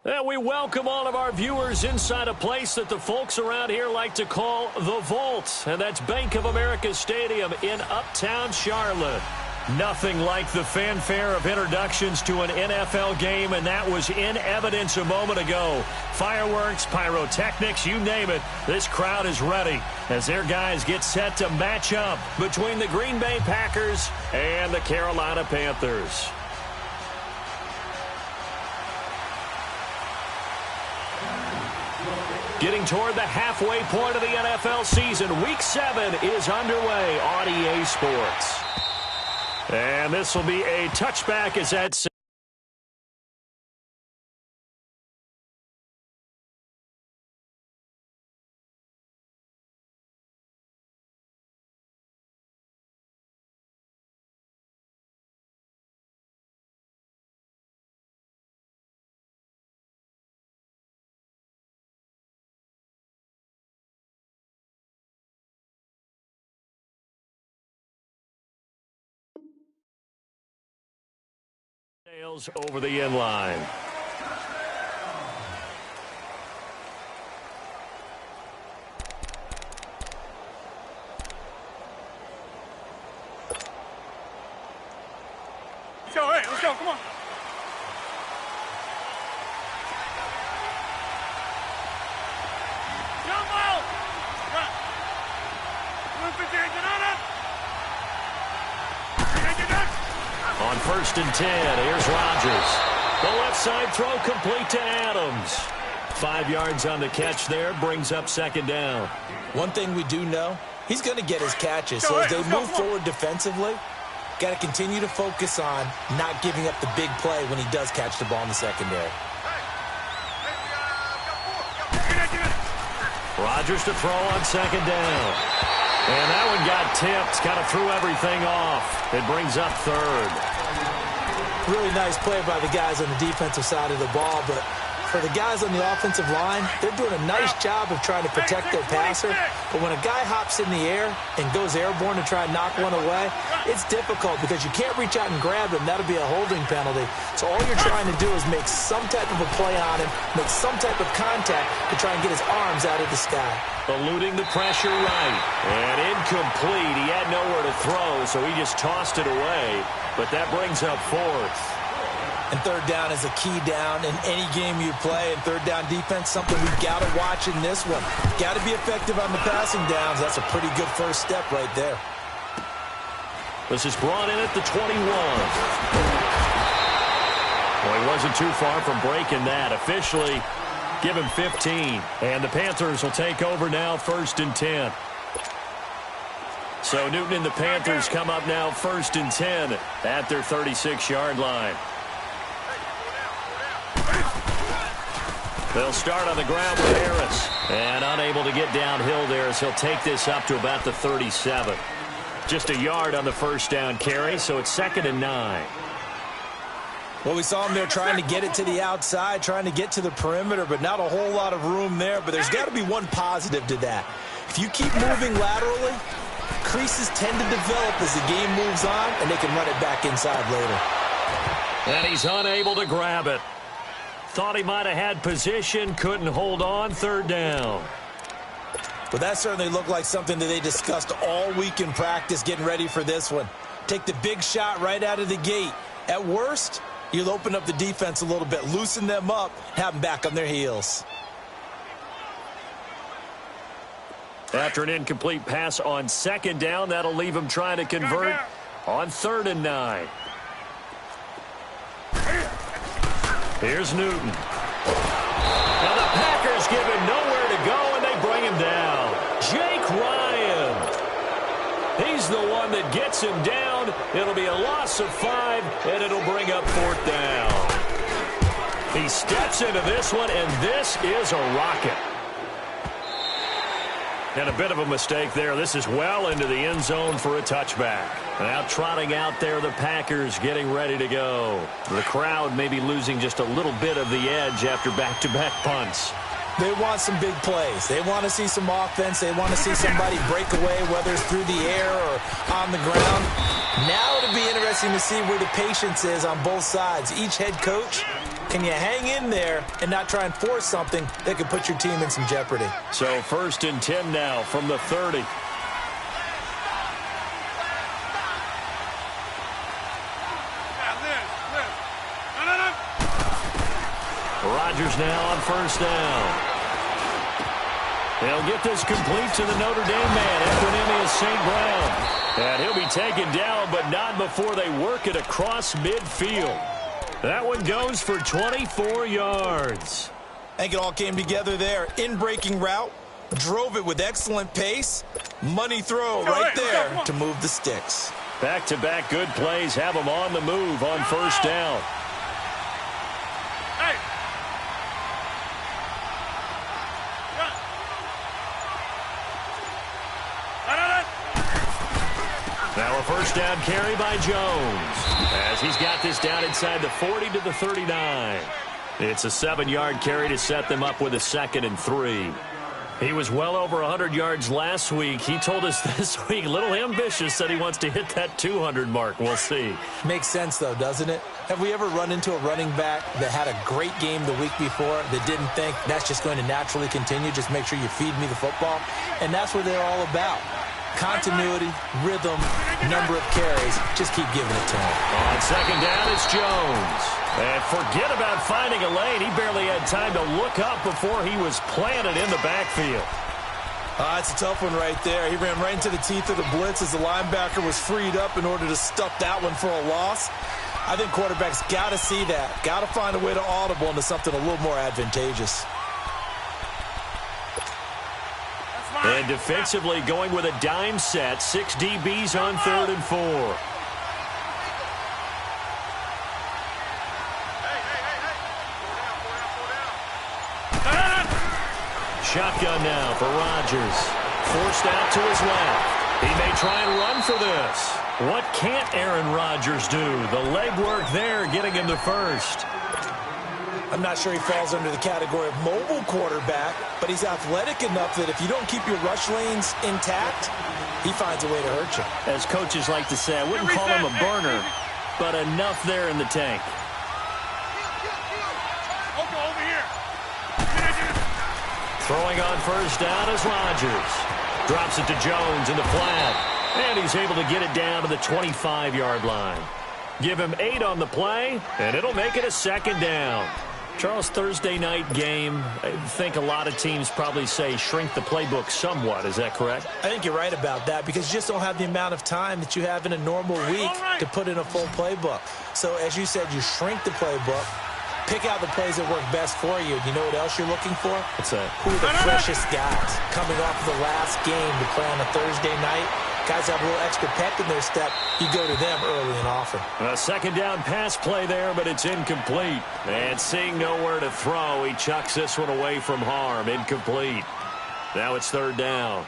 And we welcome all of our viewers inside a place that the folks around here like to call the Vault. And that's Bank of America Stadium in Uptown Charlotte. Nothing like the fanfare of introductions to an NFL game, and that was in evidence a moment ago. Fireworks, pyrotechnics, you name it, this crowd is ready as their guys get set to match up between the Green Bay Packers and the Carolina Panthers. Getting toward the halfway point of the NFL season, Week 7 is underway on EA Sports. And this will be a touchback as that's over the end line. Let's go, come on. Jump out! Right. 158, get on it! On 1st and 10, here's Rodgers. The left side throw complete to Adams. 5 yards on the catch there, brings up 2nd down. One thing we do know, he's going to get his catches. So as they move forward defensively, got to continue to focus on not giving up the big play when he does catch the ball in the secondary. Rodgers to throw on 2nd down. And that one got tipped, kind of threw everything off. It brings up 3rd. Really nice play by the guys on the defensive side of the ball, but for the guys on the offensive line, they're doing a nice job of trying to protect their passer. But when a guy hops in the air and goes airborne to try and knock one away, it's difficult because you can't reach out and grab him. That'll be a holding penalty. So all you're trying to do is make some type of a play on him, make some type of contact to try and get his arms out of the sky. Eluding the pressure right. And incomplete. He had nowhere to throw, so he just tossed it away. But that brings up 4th. And 3rd down is a key down in any game you play. And 3rd down defense, something we've got to watch in this one. Got to be effective on the passing downs. That's a pretty good first step right there. This is brought in at the 21. Well, he wasn't too far from breaking that. Officially, give him 15. And the Panthers will take over now, 1st and 10. So Newton and the Panthers come up now 1st and 10 at their 36-yard line. They'll start on the ground with Harris. And unable to get downhill there as he'll take this up to about the 37. Just a yard on the 1st down carry, so it's 2nd and 9. Well, we saw him there trying to get it to the outside, trying to get to the perimeter, but not a whole lot of room there. But there's got to be one positive to that. If you keep moving laterally, creases tend to develop as the game moves on, and they can run it back inside later. And he's unable to grab it. Thought he might have had position, couldn't hold on, 3rd down. Well, that certainly looked like something that they discussed all week in practice getting ready for this one. Take the big shot right out of the gate. At worst, you'll open up the defense a little bit, loosen them up, have them back on their heels. After an incomplete pass on 2nd down, that'll leave him trying to convert on 3rd and 9. Here's Newton. Now the Packers give him nowhere to go, and they bring him down. Jake Ryan. He's the one that gets him down. It'll be a loss of 5, and it'll bring up 4th down. He steps into this one, and this is a rocket. And a bit of a mistake there. This is well into the end zone for a touchback. Now trotting out there, the Packers getting ready to go. The crowd may be losing just a little bit of the edge after back-to-back punts. They want some big plays. They want to see some offense. They want to see somebody break away, whether it's through the air or on the ground. Now it'll be interesting to see where the patience is on both sides. Each head coach, can you hang in there and not try and force something that could put your team in some jeopardy? So 1st and 10 now from the 30. Rodgers now on 1st down. They'll get this complete to the Notre Dame man, Equanimeous St. Brown. And he'll be taken down, but not before they work it across midfield. That one goes for 24 yards. I think it all came together there. In-breaking route, drove it with excellent pace. Money throw right there to move the sticks. Back-to-back good plays have them on the move on 1st down. Now a 1st down carry by Jones as he's got this down inside the 40 to the 39. It's a 7-yard carry to set them up with a 2nd and 3. He was well over 100 yards last week. He told us this week, a little ambitious, said he wants to hit that 200 mark. We'll see. Makes sense, though, doesn't it? Have we ever run into a running back that had a great game the week before that didn't think that's just going to naturally continue? Just make sure you feed me the football. And that's what they're all about. Continuity, rhythm, number of carries. Just keep giving it to him. On 2nd down, it's Jones. And forget about finding a lane. He barely had time to look up before he was planted in the backfield. It's a tough one right there. He ran right into the teeth of the blitz as the linebacker was freed up in order to stuff that one for a loss. I think quarterbacks got to see that. Got to find a way to audible into something a little more advantageous. And defensively going with a dime set. 6 DBs on 3rd and 4. Shotgun now for Rodgers. Forced out to his left. He may try and run for this. What can't Aaron Rodgers do? The legwork there getting him to 1st. I'm not sure he falls under the category of mobile quarterback, but he's athletic enough that if you don't keep your rush lanes intact, he finds a way to hurt you. As coaches like to say, I wouldn't call him a burner, but enough there in the tank. Over here. Throwing on 1st down is Rodgers. Drops it to Jones in the flat, and he's able to get it down to the 25-yard line. Give him 8 on the play, and it'll make it a 2nd down. Charles, Thursday night game, I think a lot of teams probably say shrink the playbook somewhat. Is that correct? I think you're right about that because you just don't have the amount of time that you have in a normal week to put in a full playbook. So, as you said, you shrink the playbook, pick out the plays that work best for you. You know what else you're looking for? What's that? Who are the freshest guys coming off of the last game to play on a Thursday night? Guys have a little extra pep in their step. You go to them early and often. A 2nd down pass play there, but it's incomplete. And seeing nowhere to throw, he chucks this one away from harm. Incomplete. Now it's 3rd down.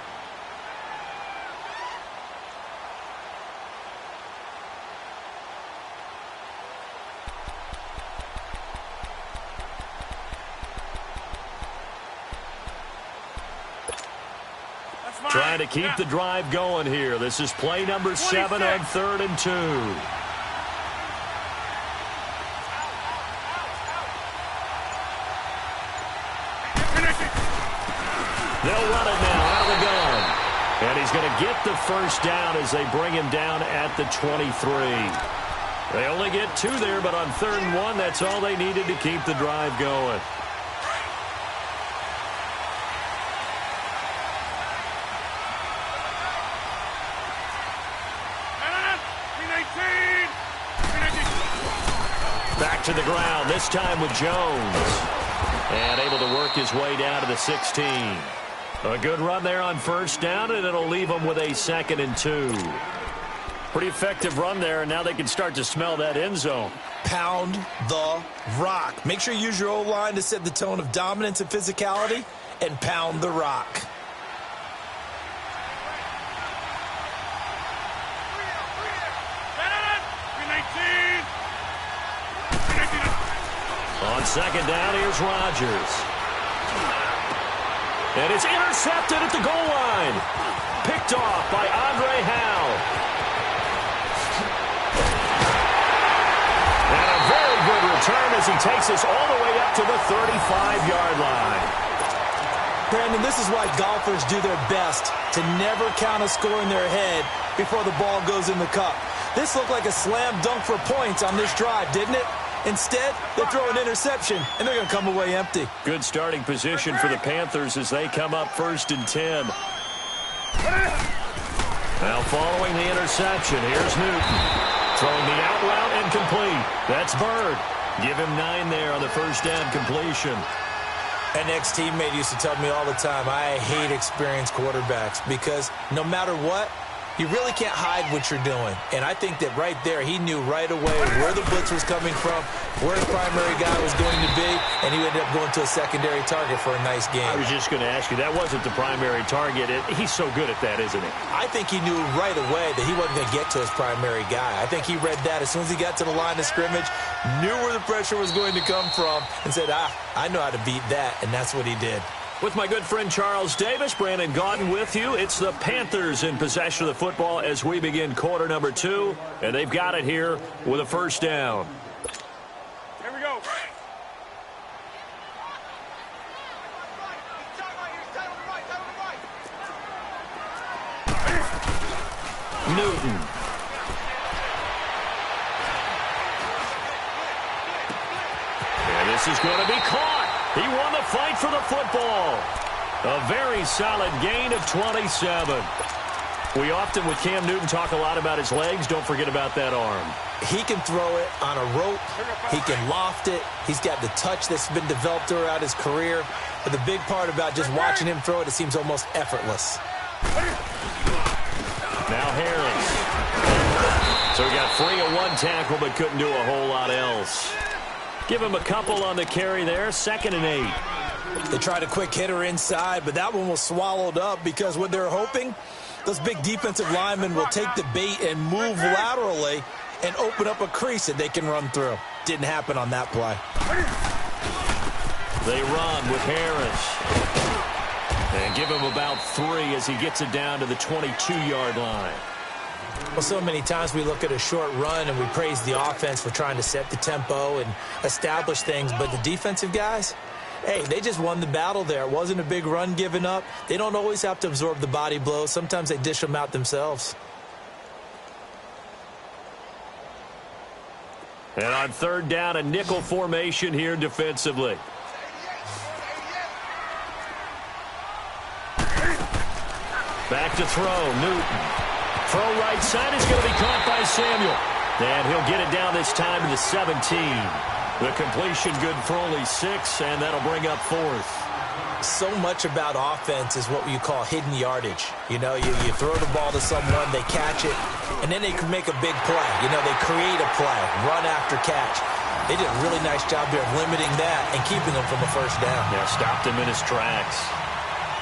Trying to keep the drive going here. This is play number 7 on 3rd and 2. They'll run it now out of the gun. And he's going to get the 1st down as they bring him down at the 23. They only get 2 there, but on 3rd and 1, that's all they needed to keep the drive going. Back to the ground, this time with Jones. And able to work his way down to the 16. A good run there on 1st down, and it'll leave him with a 2nd and 2. Pretty effective run there, and now they can start to smell that end zone. Pound the rock. Make sure you use your O-line to set the tone of dominance and physicality, and pound the rock. On second down, here's Rodgers. And it's intercepted at the goal line. Picked off by Andre Howe. And a very good return as he takes us all the way up to the 35-yard line. Brandon, this is why golfers do their best to never count a score in their head before the ball goes in the cup. This looked like a slam dunk for points on this drive, didn't it? Instead, they throw an interception, and they're going to come away empty. Good starting position for the Panthers as they come up 1st and 10. Now following the interception, here's Newton. Throwing the out route incomplete. That's Bird. Give him 9 there on the first down completion. An ex-teammate used to tell me all the time, I hate experienced quarterbacks because no matter what, you really can't hide what you're doing. And I think that right there, he knew right away where the blitz was coming from, where his primary guy was going to be, and he ended up going to a secondary target for a nice game. I was just going to ask you, that wasn't the primary target. He's so good at that, isn't he? I think he knew right away that he wasn't going to get to his primary guy. I think he read that as soon as he got to the line of scrimmage, knew where the pressure was going to come from, and said, I know how to beat that, and that's what he did. With my good friend Charles Davis, Brandon Gaudin with you. It's the Panthers in possession of the football as we begin quarter number 2, and they've got it here with a first down. Here we go. Newton. And this is going to be caught. He won the fight for the football. A very solid gain of 27. We often, with Cam Newton, talk a lot about his legs. Don't forget about that arm. He can throw it on a rope. He can loft it. He's got the touch that's been developed throughout his career. But the big part about just watching him throw it, it seems almost effortless. Now Harris. So he got free of one tackle but couldn't do a whole lot else. Give him a couple on the carry there. 2nd and 8. They tried a quick hitter inside, but that one was swallowed up because what they're hoping, those big defensive linemen will take the bait and move laterally and open up a crease that they can run through. Didn't happen on that play. They run with Harris. And give him about 3 as he gets it down to the 22-yard line. Well, so many times we look at a short run and we praise the offense for trying to set the tempo and establish things, but the defensive guys, hey, they just won the battle there. It wasn't a big run given up. They don't always have to absorb the body blows. Sometimes they dish them out themselves. And on 3rd down, a nickel formation here defensively. Back to throw, Newton. Throw right side is going to be caught by Samuel. And he'll get it down this time to the 17. The completion good for only 6, and that'll bring up 4th. So much about offense is what you call hidden yardage. You know, you throw the ball to someone, they catch it, and then they can make a big play. You know, they create a play, run after catch. They did a really nice job there of limiting that and keeping them from the first down. Yeah, stopped him in his tracks.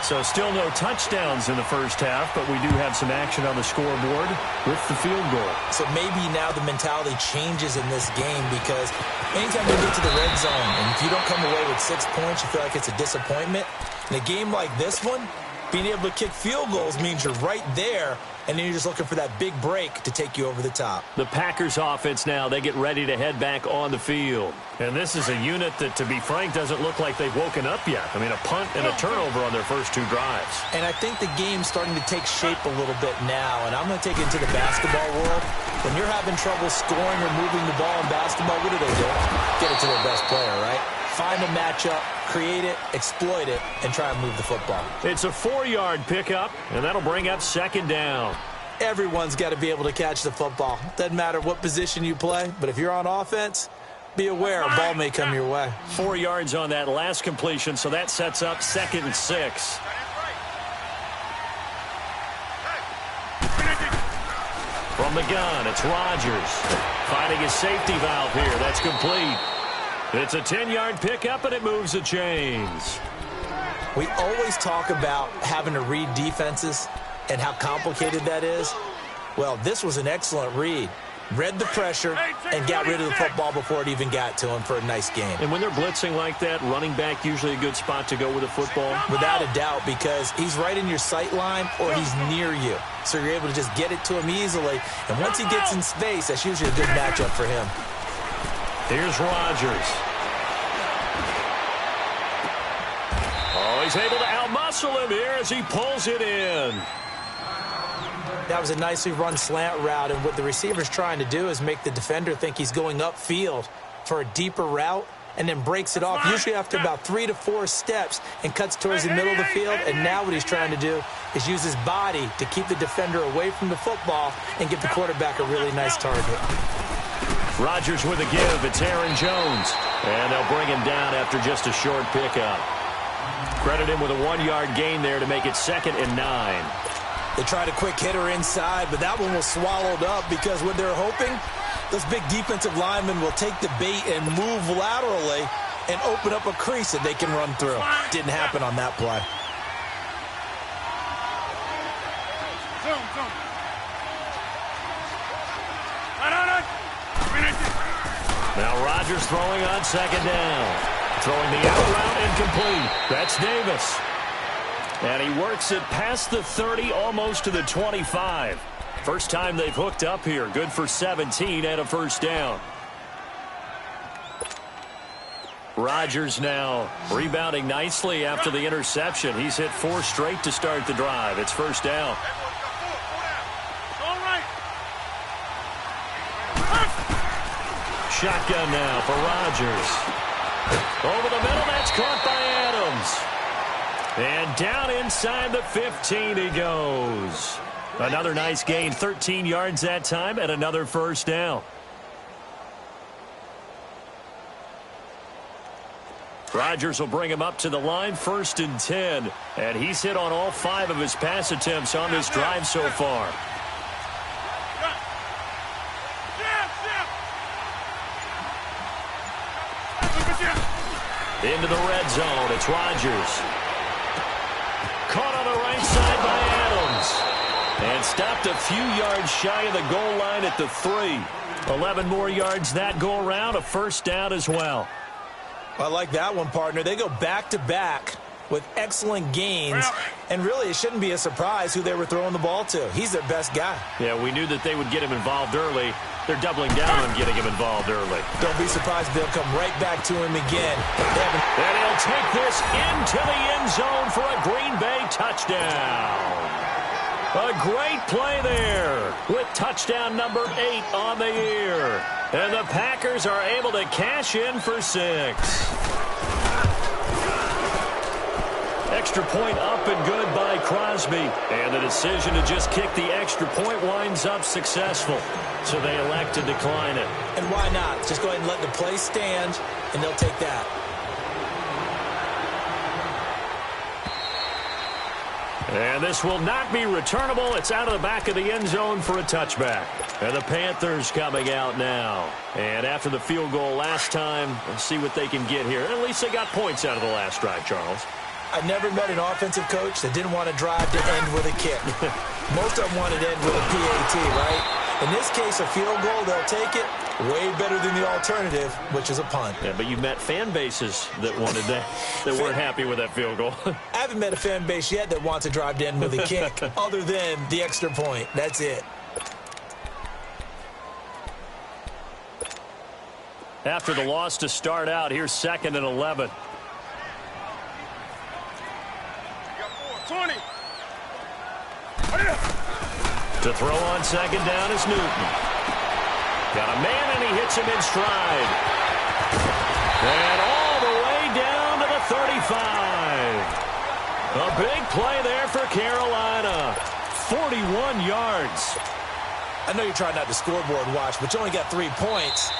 So still no touchdowns in the first half, but we do have some action on the scoreboard with the field goal. So maybe now the mentality changes in this game because anytime you get to the red zone and if you don't come away with 6 points, you feel like it's a disappointment. In a game like this one, being able to kick field goals means you're right there, and then you're just looking for that big break to take you over the top. The Packers offense now, they get ready to head back on the field. And this is a unit that, to be frank, doesn't look like they've woken up yet. I mean, a punt and a turnover on their first 2 drives. And I think the game's starting to take shape a little bit now, and I'm going to take it into the basketball world. When you're having trouble scoring or moving the ball in basketball, what do? Get it to their best player, right? Find a matchup, create it, exploit it, and try and move the football. It's a 4-yard pickup, and that'll bring up 2nd down. Everyone's got to be able to catch the football. Doesn't matter what position you play, but if you're on offense, be aware a ball may come your way. 4 yards on that last completion, so that sets up 2nd and 6. From the gun, it's Rodgers. Finding his safety valve here. That's complete. It's a 10-yard pickup, and it moves the chains. We always talk about having to read defenses and how complicated that is. Well, this was an excellent read. Read the pressure and got rid of the football before it even got to him for a nice game. And when they're blitzing like that, running back usually a good spot to go with the football? Without a doubt, because he's right in your sight line or he's near you. So you're able to just get it to him easily. And once he gets in space, that's usually a good matchup for him. Here's Rodgers. Oh, he's able to outmuscle him here as he pulls it in. That was a nicely run slant route, and what the receiver's trying to do is make the defender think he's going upfield for a deeper route and then breaks it off, usually after about 3 to 4 steps, and cuts towards the middle of the field. And now what he's trying to do is use his body to keep the defender away from the football and give the quarterback a really nice target. Rodgers with a give. It's Aaron Jones. And they'll bring him down after just a short pickup. Credit him with a 1-yard gain there to make it 2nd and 9. They tried a quick hitter inside, but that one was swallowed up because what they're hoping, those big defensive linemen will take the bait and move laterally and open up a crease that they can run through. Didn't happen on that play. Now Rodgers throwing on 2nd down. Throwing the out route incomplete. That's Davis. And he works it past the 30, almost to the 25. First time they've hooked up here. Good for 17 and a first down. Rodgers now rebounding nicely after the interception. He's hit 4 straight to start the drive. It's first down. Shotgun now for Rodgers. Over the middle, that's caught by Adams. And down inside the 15 he goes. Another nice gain, 13 yards that time, and another first down. Rodgers will bring him up to the line, 1st and 10. And he's hit on all 5 of his pass attempts on this drive so far. Into the red zone, it's Rodgers. Caught on the right side by Adams. And stopped a few yards shy of the goal line at the 3. 11 more yards that go around, a first down as well. I like that one, partner. They go back-to-back with excellent gains. And really, it shouldn't be a surprise who they were throwing the ball to. He's their best guy. Yeah, we knew that they would get him involved early. They're doubling down on getting him involved early. Don't be surprised if they'll come right back to him again. And he'll take this into the end zone for a Green Bay touchdown. A great play there with touchdown number 8 on the year. And the Packers are able to cash in for 6. Extra point up and good by Crosby. And the decision to just kick the extra point winds up successful. So they elect to decline it. And why not? Just go ahead and let the play stand, and they'll take that. And this will not be returnable. It's out of the back of the end zone for a touchback. And the Panthers coming out now. And after the field goal last time, let's see what they can get here. At least they got points out of the last drive, Charles. I never met an offensive coach that didn't want to drive to end with a kick. Most of them wanted to end with a PAT, right? In this case, a field goal, they'll take it. Way better than the alternative, which is a punt. Yeah, but you've met fan bases that wanted that, that weren't happy with that field goal. I haven't met a fan base yet that wants to drive to end with a kick, other than the extra point. That's it. After the loss to start out, here's 2nd and 11. 20. To throw on 2nd down is Newton. Got a man, and he hits him in stride. And all the way down to the 35. A big play there for Carolina. 41 yards. I know you're trying not to scoreboard watch, but you only got 3 points.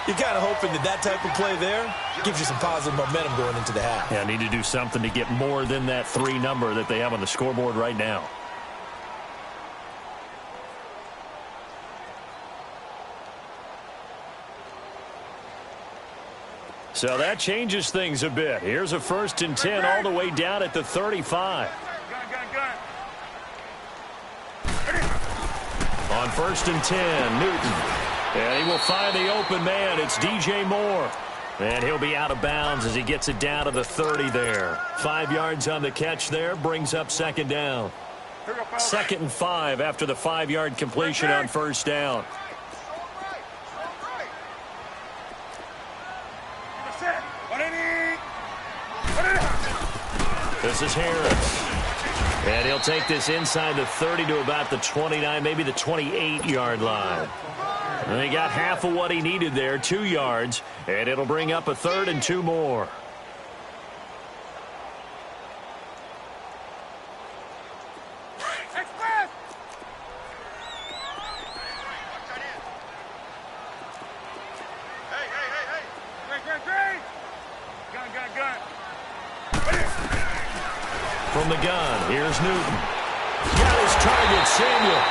You're kind of hoping that that type of play there gives you some positive momentum going into the half. Yeah, need to do something to get more than that 3 number that they have on the scoreboard right now. So that changes things a bit. Here's a 1st and 10 all the way down at the 35. On 1st and 10, Newton. And he will find the open man. It's DJ Moore. And he'll be out of bounds as he gets it down to the 30 there. 5 yards on the catch there, brings up 2nd down. 2nd and 5 after the 5-yard completion on 1st down. This is Harris. And he'll take this inside the 30 to about the 29, maybe the 28-yard line. And he got half of what he needed there, 2 yards, and it'll bring up a 3rd and 2 more. From the gun, here's Newton. Got his target, Samuel.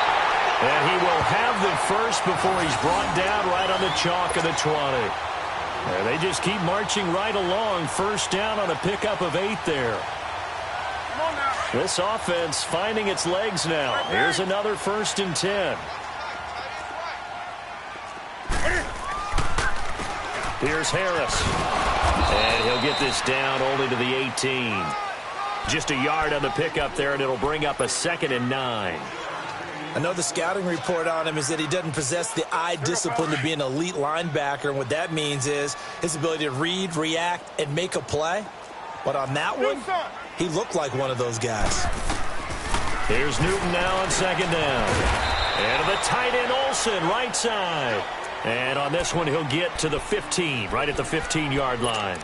And he will have the first before he's brought down right on the chalk of the 20. And they just keep marching right along. 1st down on a pickup of 8 there. This offense finding its legs now. Here's another 1st and 10. Here's Harris. And he'll get this down only to the 18. Just a yard on the pickup there, and it'll bring up a 2nd and 9. I know the scouting report on him is that he doesn't possess the eye discipline to be an elite linebacker. And what that means is his ability to read, react, and make a play. But on that one, he looked like one of those guys. Here's Newton now on 2nd down. And the tight end Olsen, right side. And on this one, he'll get to the 15, right at the 15-yard line.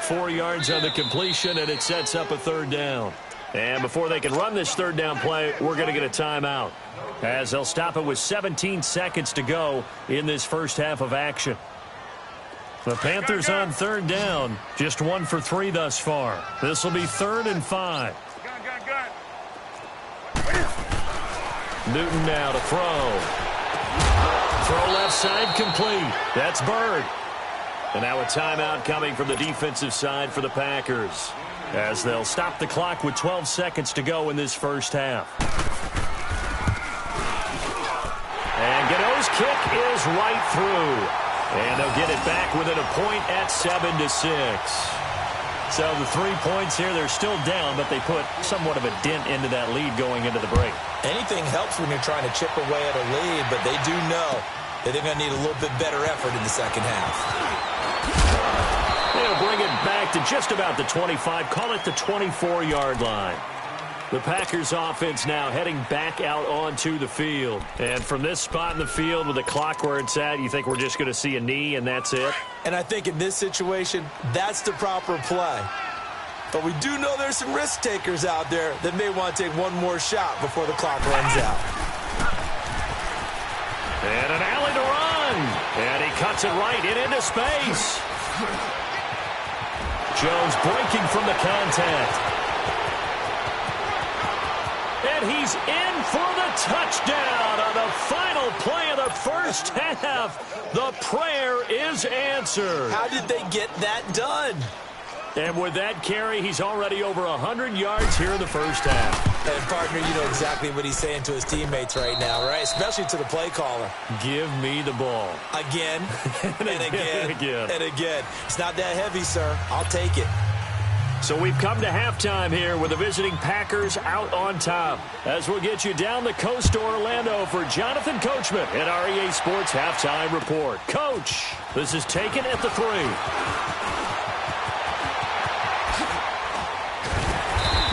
4 yards on the completion, and it sets up a 3rd down. And before they can run this 3rd down play, we're going to get a timeout, as they'll stop it with 17 seconds to go in this first half of action. The Panthers on 3rd down, just 1 for 3 thus far. This will be 3rd and 5. Newton now to throw. Throw left side complete. That's Bird. And now a timeout coming from the defensive side for the Packers, as they'll stop the clock with 12 seconds to go in this first half. And Gano's kick is right through. And they'll get it back within a point at 7-6. So the 3 points here, they're still down, but they put somewhat of a dent into that lead going into the break. Anything helps when you're trying to chip away at a lead, but they do know that they're going to need a little bit better effort in the second half. They'll bring it back to just about the 25, call it the 24-yard line. The Packers offense now heading back out onto the field. And from this spot in the field with the clock where it's at, you think we're just going to see a knee and that's it? And I think in this situation, that's the proper play. But we do know there's some risk takers out there that may want to take one more shot before the clock runs out. And an alley to run. And he cuts it right into space. Jones breaking from the contact. And he's in for the touchdown on the final play of the first half. The prayer is answered. How did they get that done? And with that carry, he's already over 100 yards here in the first half. And, partner, you know exactly what he's saying to his teammates right now, right? Especially to the play caller. Give me the ball. Again, and again, and again. and again. It's not that heavy, sir. I'll take it. So we've come to halftime here with the visiting Packers out on top. As we'll get you down the coast to Orlando for Jonathan Coachman at our EA Sports Halftime Report. Coach, this is taken at the 3.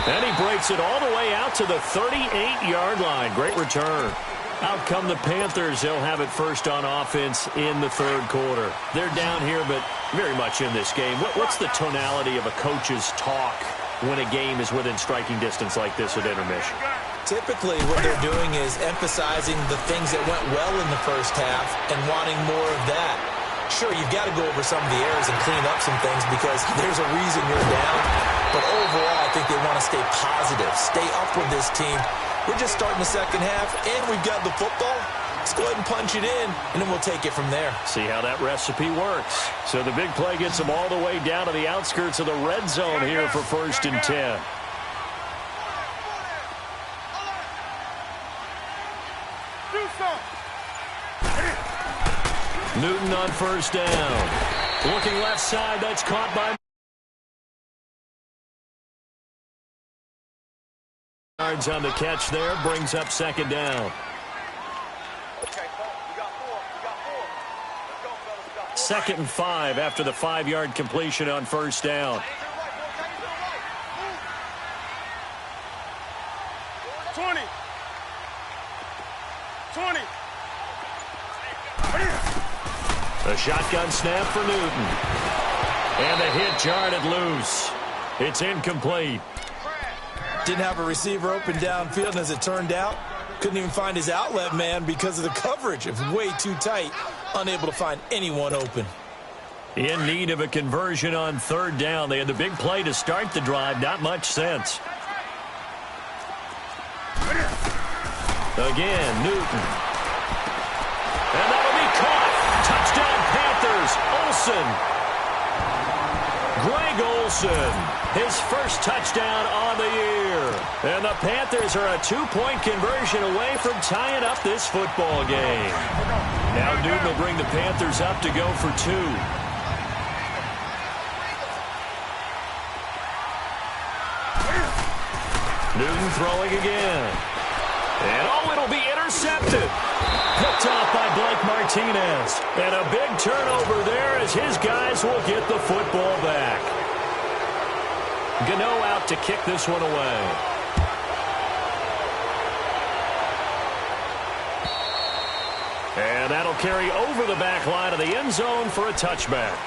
And he breaks it all the way out to the 38-yard line. Great return. Out come the Panthers. They'll have it first on offense in the third quarter. They're down here, but very much in this game. What's the tonality of a coach's talk when a game is within striking distance like this at intermission? Typically, what they're doing is emphasizing the things that went well in the first half and wanting more of that. Sure, you've got to go over some of the errors and clean up some things because there's a reason you're down. But overall, I think they want to stay positive, stay up with this team. We're just starting the second half, and we've got the football. Let's go ahead and punch it in, and then we'll take it from there. See how that recipe works. So the big play gets them all the way down to the outskirts of the red zone here for 1st and 10. Newton on 1st down. Looking left side, that's caught by yards on the catch there, brings up 2nd down. 2nd and 5 after the 5-yard completion on 1st down. 20. A shotgun snap for Newton. And the hit jarred it loose. It's incomplete. Didn't have a receiver open downfield, and as it turned out, couldn't even find his outlet man because of the coverage. It was way too tight, unable to find anyone open. In need of a conversion on 3rd down. They had the big play to start the drive. Not much sense. Again, Newton. And that'll be caught. Touchdown Panthers. Olsen. Greg Olsen. His first touchdown on the year. And the Panthers are a 2-point conversion away from tying up this football game. Now Newton will bring the Panthers up to go for 2. Newton throwing again. And it'll be intercepted. Picked off by Blake Martinez. And a big turnover there as his guys will get the football back. Gano out to kick this one away. And that'll carry over the back line of the end zone for a touchback.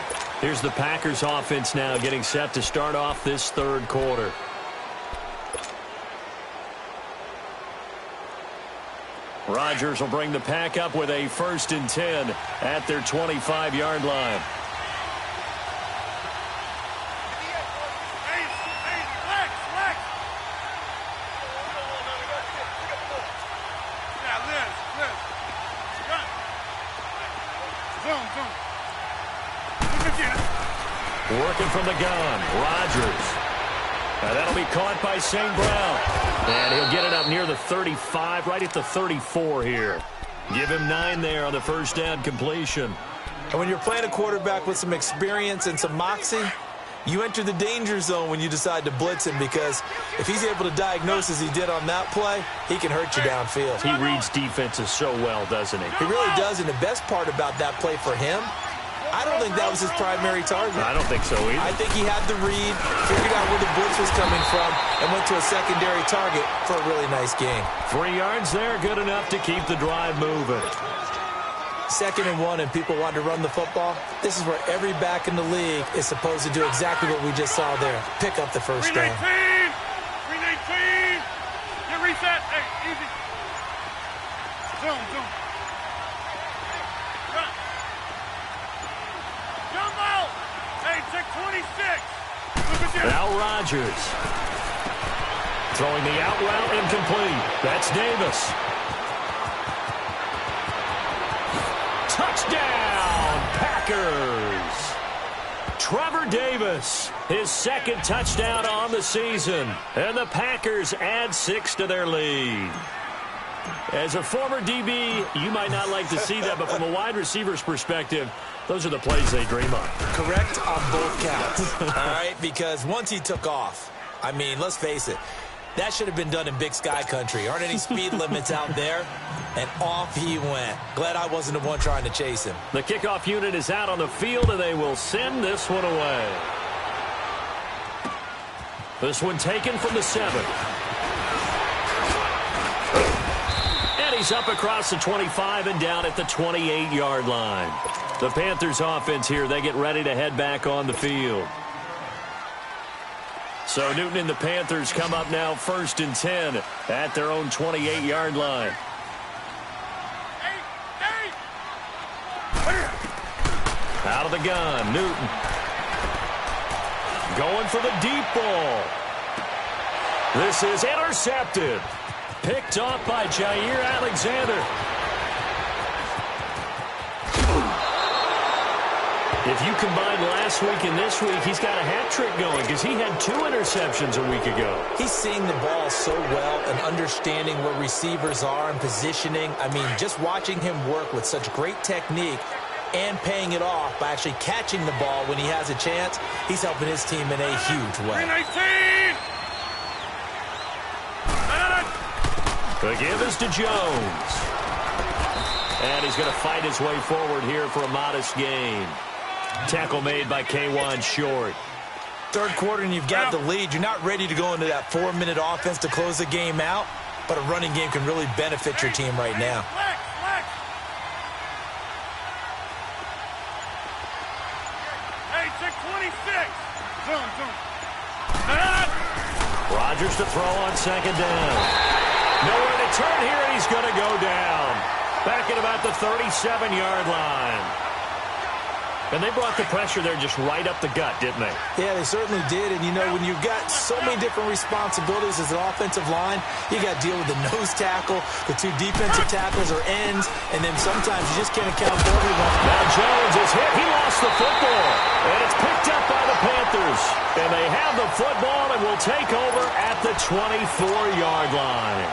Here's the Packers offense now getting set to start off this 3rd quarter. Rodgers will bring the pack up with a 1st and 10 at their 25-yard line. Working from the gun, Rodgers. Now that'll be caught by St. Brown. And he'll get it up near the 35, right at the 34 here. Give him 9 there on the 1st down completion. And when you're playing a quarterback with some experience and some moxie, you enter the danger zone when you decide to blitz him, because if he's able to diagnose as he did on that play, he can hurt you downfield. He reads defenses so well, doesn't he? He really does, and the best part about that play for him, I don't think that was his primary target. I don't think so either. I think he had the read, figured out where the blitz was coming from, and went to a secondary target for a really nice game. 3 yards there, good enough to keep the drive moving. 2nd and 1, and people want to run the football. This is where every back in the league is supposed to do exactly what we just saw there. Pick up the 1st down. 319! Get reset. Hey, easy. Zoom. Run. Jumbo! Hey, check 26. Now Rodgers. Throwing the out route incomplete. That's Davis. Touchdown, Packers. Trevor Davis, his 2nd touchdown on the season. And the Packers add 6 to their lead. As a former DB, you might not like to see that, but from a wide receiver's perspective, those are the plays they dream of. Correct on both counts, all right? Because once he took off, I mean, let's face it, that should have been done in Big Sky country. Aren't any speed limits out there? And off he went. Glad I wasn't the one trying to chase him. The kickoff unit is out on the field, and they will send this one away. This one taken from the 7. And he's up across the 25 and down at the 28-yard line. The Panthers offense here, they get ready to head back on the field. So Newton and the Panthers come up now 1st and 10 at their own 28-yard line. Out of the gun, Newton. Going for the deep ball. This is intercepted. Picked off by Jair Alexander. If you combine last week and this week, he's got a hat trick going because he had 2 interceptions a week ago. He's seeing the ball so well and understanding where receivers are and positioning. I mean, just watching him work with such great technique and paying it off by actually catching the ball when he has a chance, he's helping his team in a huge way. 319! The give is to Jones. And he's going to fight his way forward here for a modest gain. Tackle made by K1 Short. Third quarter and you've got the lead. You're not ready to go into that 4-minute offense to close the game out, but a running game can really benefit your team right now. Hey, 626! Zoom. Rodgers to throw on second down. Nowhere to turn here, and he's going to go down. Back at about the 37-yard line. And they brought the pressure there just right up the gut, didn't they? Yeah, they certainly did. And, you know, when you've got so many different responsibilities as an offensive line, you got to deal with the nose tackle, the 2 defensive tackles or ends, and then sometimes you just can't account for everyone. Now Jones is hit. He lost the football. And it's picked up by the Panthers. And they have the football and will take over at the 24-yard line.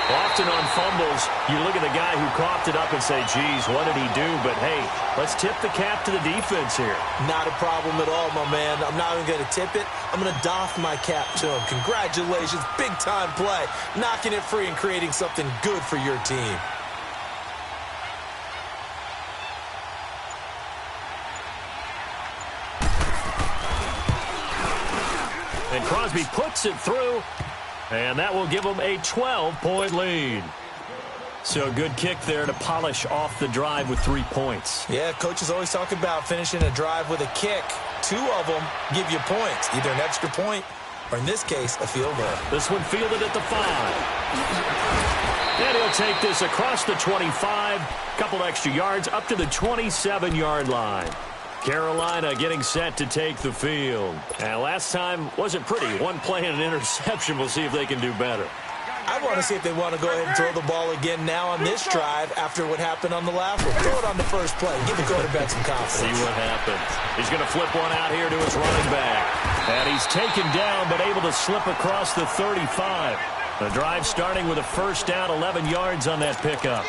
Often on fumbles, you look at the guy who coughed it up and say, geez, what did he do? But, hey, let's tip the cap to the defense here. Not a problem at all, my man. I'm not even going to tip it. I'm going to doff my cap to him. Congratulations. Big-time play. Knocking it free and creating something good for your team. And Crosby puts it through. And that will give them a 12-point lead. So a good kick there to polish off the drive with 3 points. Yeah, coaches always talk about finishing a drive with a kick. 2 of them give you points, either an extra point or, in this case, a field goal. This one fielded at the 5. And he'll take this across the 25, couple extra yards up to the 27-yard line. Carolina getting set to take the field. And last time wasn't pretty. 1 play and an interception. We'll see if they can do better. I want to see if they want to go ahead and throw the ball again now on this drive after what happened on the last one. Throw it on the first play. Give the quarterback some confidence. See what happens. He's going to flip one out here to his running back. And he's taken down but able to slip across the 35. The drive starting with a first down, 11 yards on that pickup.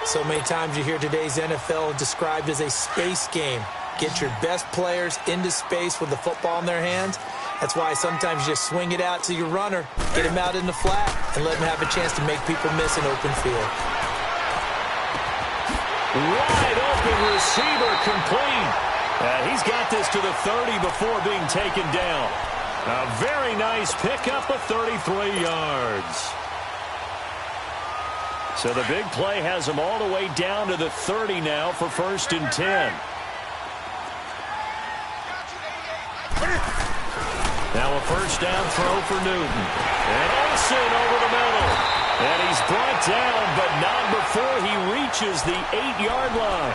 So many times you hear today's NFL described as a space game. Get your best players into space with the football in their hands. That's why sometimes you just swing it out to your runner, get him out in the flat, and let him have a chance to make people miss an open field. Wide open receiver complete. He's got this to the 30 before being taken down. A very nice pickup of 33 yards. So the big play has him all the way down to the 30 now for 1st and 10. Now a first down throw for Newton. And Olsen over the middle. And he's brought down, but not before he reaches the 8-yard line.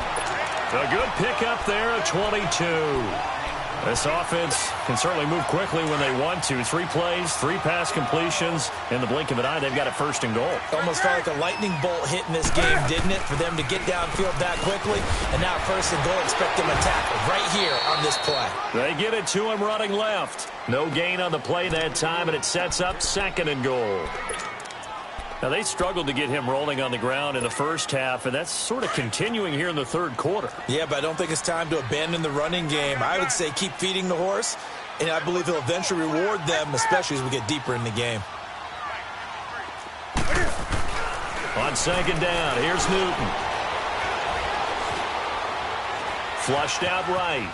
A good pickup there at 22. This offense can certainly move quickly when they want to. 3 plays, 3 pass completions. In the blink of an eye, they've got a 1st and goal. Almost felt like a lightning bolt hit in this game, didn't it? For them to get downfield that quickly. And now 1st and goal, expect them to tackle right here on this play. They get it to him running left. No gain on the play that time, and it sets up 2nd and goal. Now, they struggled to get him rolling on the ground in the first half, and that's sort of continuing here in the 3rd quarter. Yeah, but I don't think it's time to abandon the running game. I would say keep feeding the horse, and I believe he'll eventually reward them, especially as we get deeper in the game. On 2nd down, here's Newton. Flushed out right.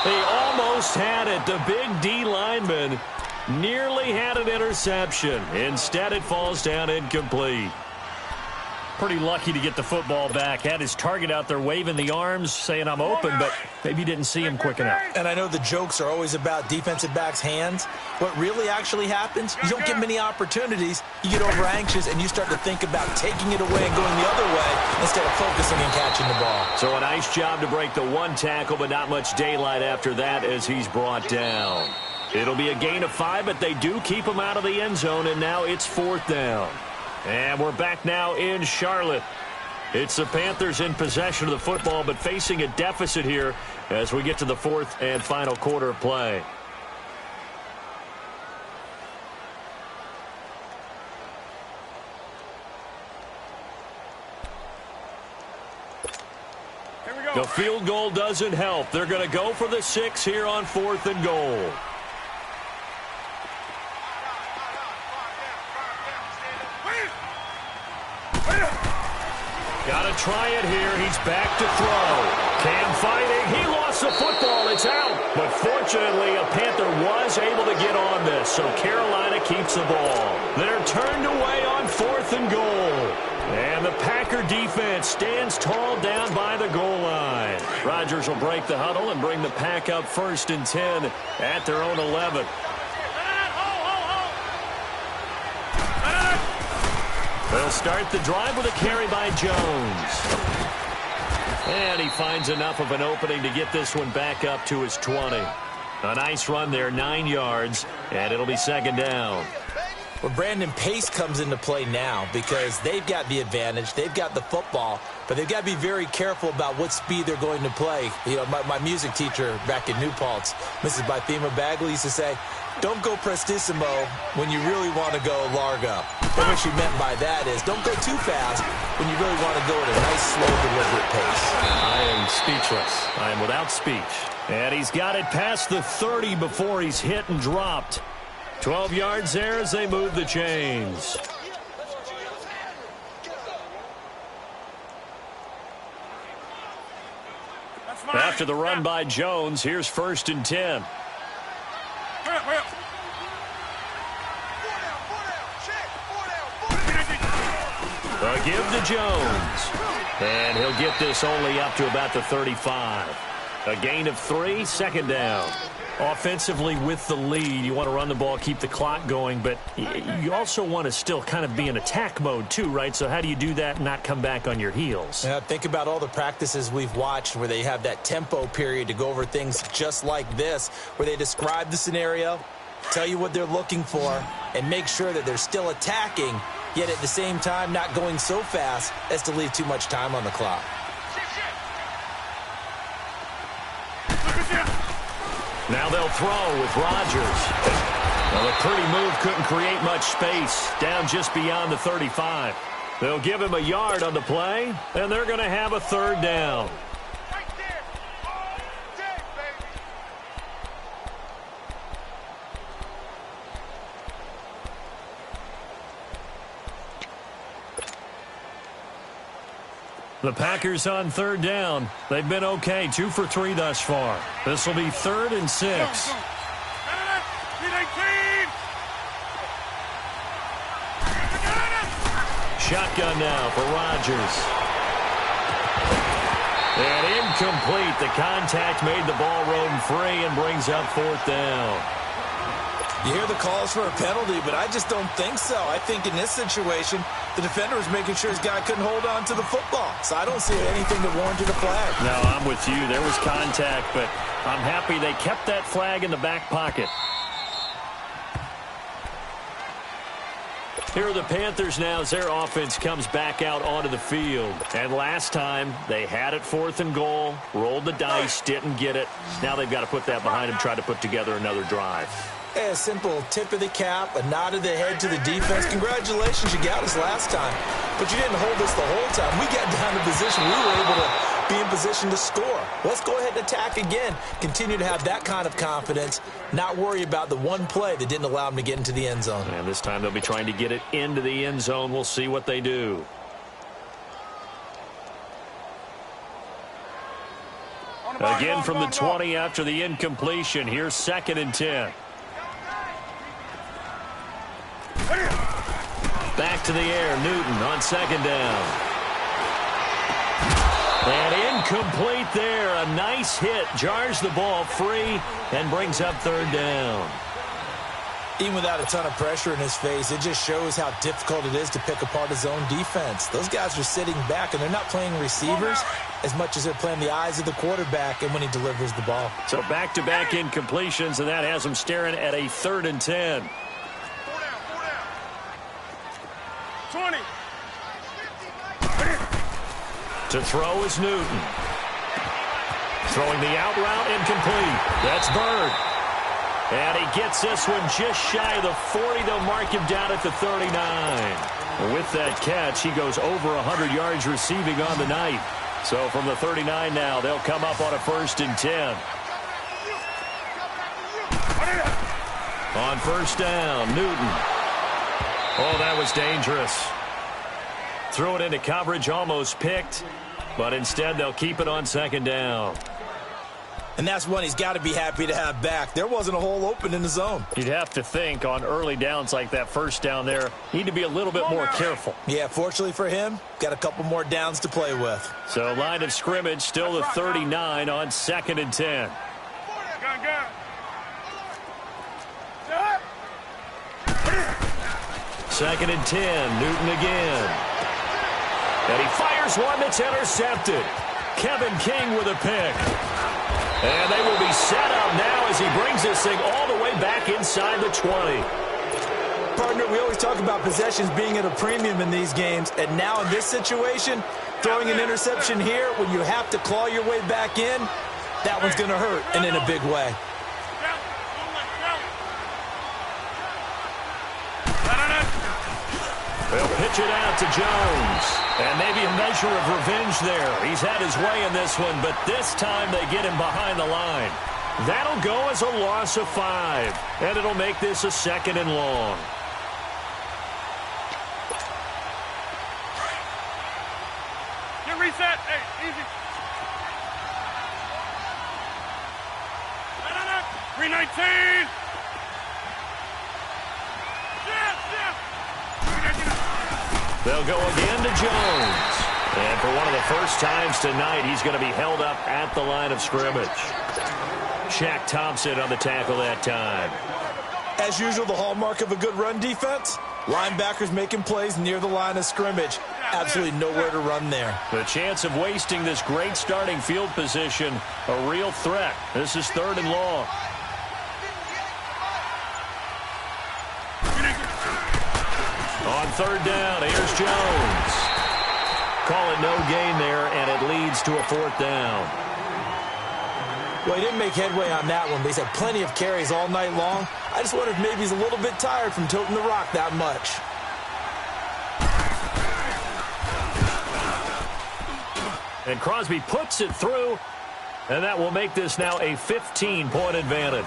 He almost had it. The big D lineman nearly had an interception. Instead, it falls down incomplete. Pretty lucky to get the football back. Had his target out there waving the arms, saying, I'm open, but maybe didn't see him quick enough. And I know the jokes are always about defensive backs' hands. What really actually happens, you don't get many opportunities. You get over anxious, and you start to think about taking it away and going the other way instead of focusing and catching the ball. So a nice job to break the 1 tackle, but not much daylight after that as he's brought down. It'll be a gain of 5, but they do keep him out of the end zone, and now it's 4th down. And we're back now in Charlotte. It's the Panthers in possession of the football, but facing a deficit here as we get to the fourth and final quarter of play. The field goal doesn't help. They're going to go for the 6 here on 4th and goal. Got to try it here. He's back to throw. Cam fighting. He lost the football. It's out. But fortunately, a Panther was able to get on this, so Carolina keeps the ball. They're turned away on 4th and goal. And the Packer defense stands tall down by the goal line. Rodgers will break the huddle and bring the Pack up 1st and 10 at their own 11. They'll start the drive with a carry by Jones. And he finds enough of an opening to get this one back up to his 20. A nice run there, 9 yards, and it'll be 2nd down. Well, Brandon, pace comes into play now because they've got the advantage. They've got the football, but they've got to be very careful about what speed they're going to play. You know, my music teacher back in New Paltz, Mrs. Bythema Bagley, used to say, don't go prestissimo when you really want to go largo. And what she meant by that is don't go too fast when you really want to go at a nice, slow, deliberate pace. I am speechless. I am without speech. And he's got it past the 30 before he's hit and dropped. 12 yards there as they move the chains. After the run by Jones, here's 1st and 10. A give to Jones. And he'll get this only up to about the 35. A gain of 3, 2nd down. Offensively with the lead, you want to run the ball, keep the clock going, but you also want to still kind of be in attack mode too, right? So how do you do that and not come back on your heels? Yeah, think about all the practices we've watched where they have that tempo period to go over things just like this, where they describe the scenario, tell you what they're looking for, and make sure that they're still attacking, yet at the same time not going so fast as to leave too much time on the clock. Now they'll throw with Rodgers. Well, a pretty move couldn't create much space. Down just beyond the 35. They'll give him a yard on the play, and they're going to have a 3rd down. The Packers on 3rd down. They've been okay, 2 for 3 thus far. This will be 3rd and 6. Shotgun now for Rodgers. And incomplete. The contact made the ball roam free and brings up 4th down. You hear the calls for a penalty, but I just don't think so. I think in this situation, the defender was making sure his guy couldn't hold on to the football. So I don't see anything that warranted a flag. No, I'm with you. There was contact, but I'm happy they kept that flag in the back pocket. Here are the Panthers now as their offense comes back out onto the field. And last time, they had it 4th and goal, rolled the dice, didn't get it. Now they've got to put that behind them, try to put together another drive. A simple tip of the cap, a nod of the head to the defense. Congratulations, you got us last time. But you didn't hold us the whole time. We got down to position. We were able to be in position to score. Let's go ahead and attack again. Continue to have that kind of confidence. Not worry about the one play that didn't allow them to get into the end zone. And this time they'll be trying to get it into the end zone. We'll see what they do. Again from the 20 after the incompletion. Here's 2nd and 10. Back to the air, Newton on 2nd down. And incomplete there. A nice hit. Jars the ball free and brings up 3rd down. Even without a ton of pressure in his face, it just shows how difficult it is to pick apart his own defense. Those guys are sitting back, and they're not playing receivers as much as they're playing the eyes of the quarterback and when he delivers the ball. So back-to-back incompletions, and that has them staring at a 3rd and 10. 20. To throw is Newton. Throwing the out route incomplete. That's Bird. And he gets this one just shy of the 40. They'll mark him down at the 39. With that catch, he goes over 100 yards receiving on the night. So from the 39 now, they'll come up on a 1st and 10. On 1st down, Newton. Oh, that was dangerous. Threw it into coverage, almost picked. But instead, they'll keep it on 2nd down. And that's one he's got to be happy to have back. There wasn't a hole open in the zone. You'd have to think on early downs like that 1st down there, need to be a little bit more careful. Yeah, fortunately for him, got a couple more downs to play with. So line of scrimmage, still the 39 on 2nd and 10. Gun. 2nd and 10, Newton again. And he fires one that's intercepted. Kevin King with a pick. And they will be set up now as he brings this thing all the way back inside the 20. Partner, we always talk about possessions being at a premium in these games, and now in this situation, throwing an interception here when you have to claw your way back in, that one's going to hurt, and in a big way. They'll pitch it out to Jones. And maybe a measure of revenge there. He's had his way in this one, but this time they get him behind the line. That'll go as a loss of 5. And it'll make this a 2nd and long. Get reset. Hey, easy. 319. They'll go again to Jones. And for one of the first times tonight, he's going to be held up at the line of scrimmage. Shaq Thompson on the tackle that time. As usual, the hallmark of a good run defense, linebackers making plays near the line of scrimmage. Absolutely nowhere to run there. The chance of wasting this great starting field position, a real threat. This is 3rd and long. On 3rd down, here's Jones. Call it no gain there, and it leads to a 4th down. Well, he didn't make headway on that one, but he's had plenty of carries all night long. I just wonder if maybe he's a little bit tired from toting the rock that much. And Crosby puts it through, and that will make this now a 15-point advantage.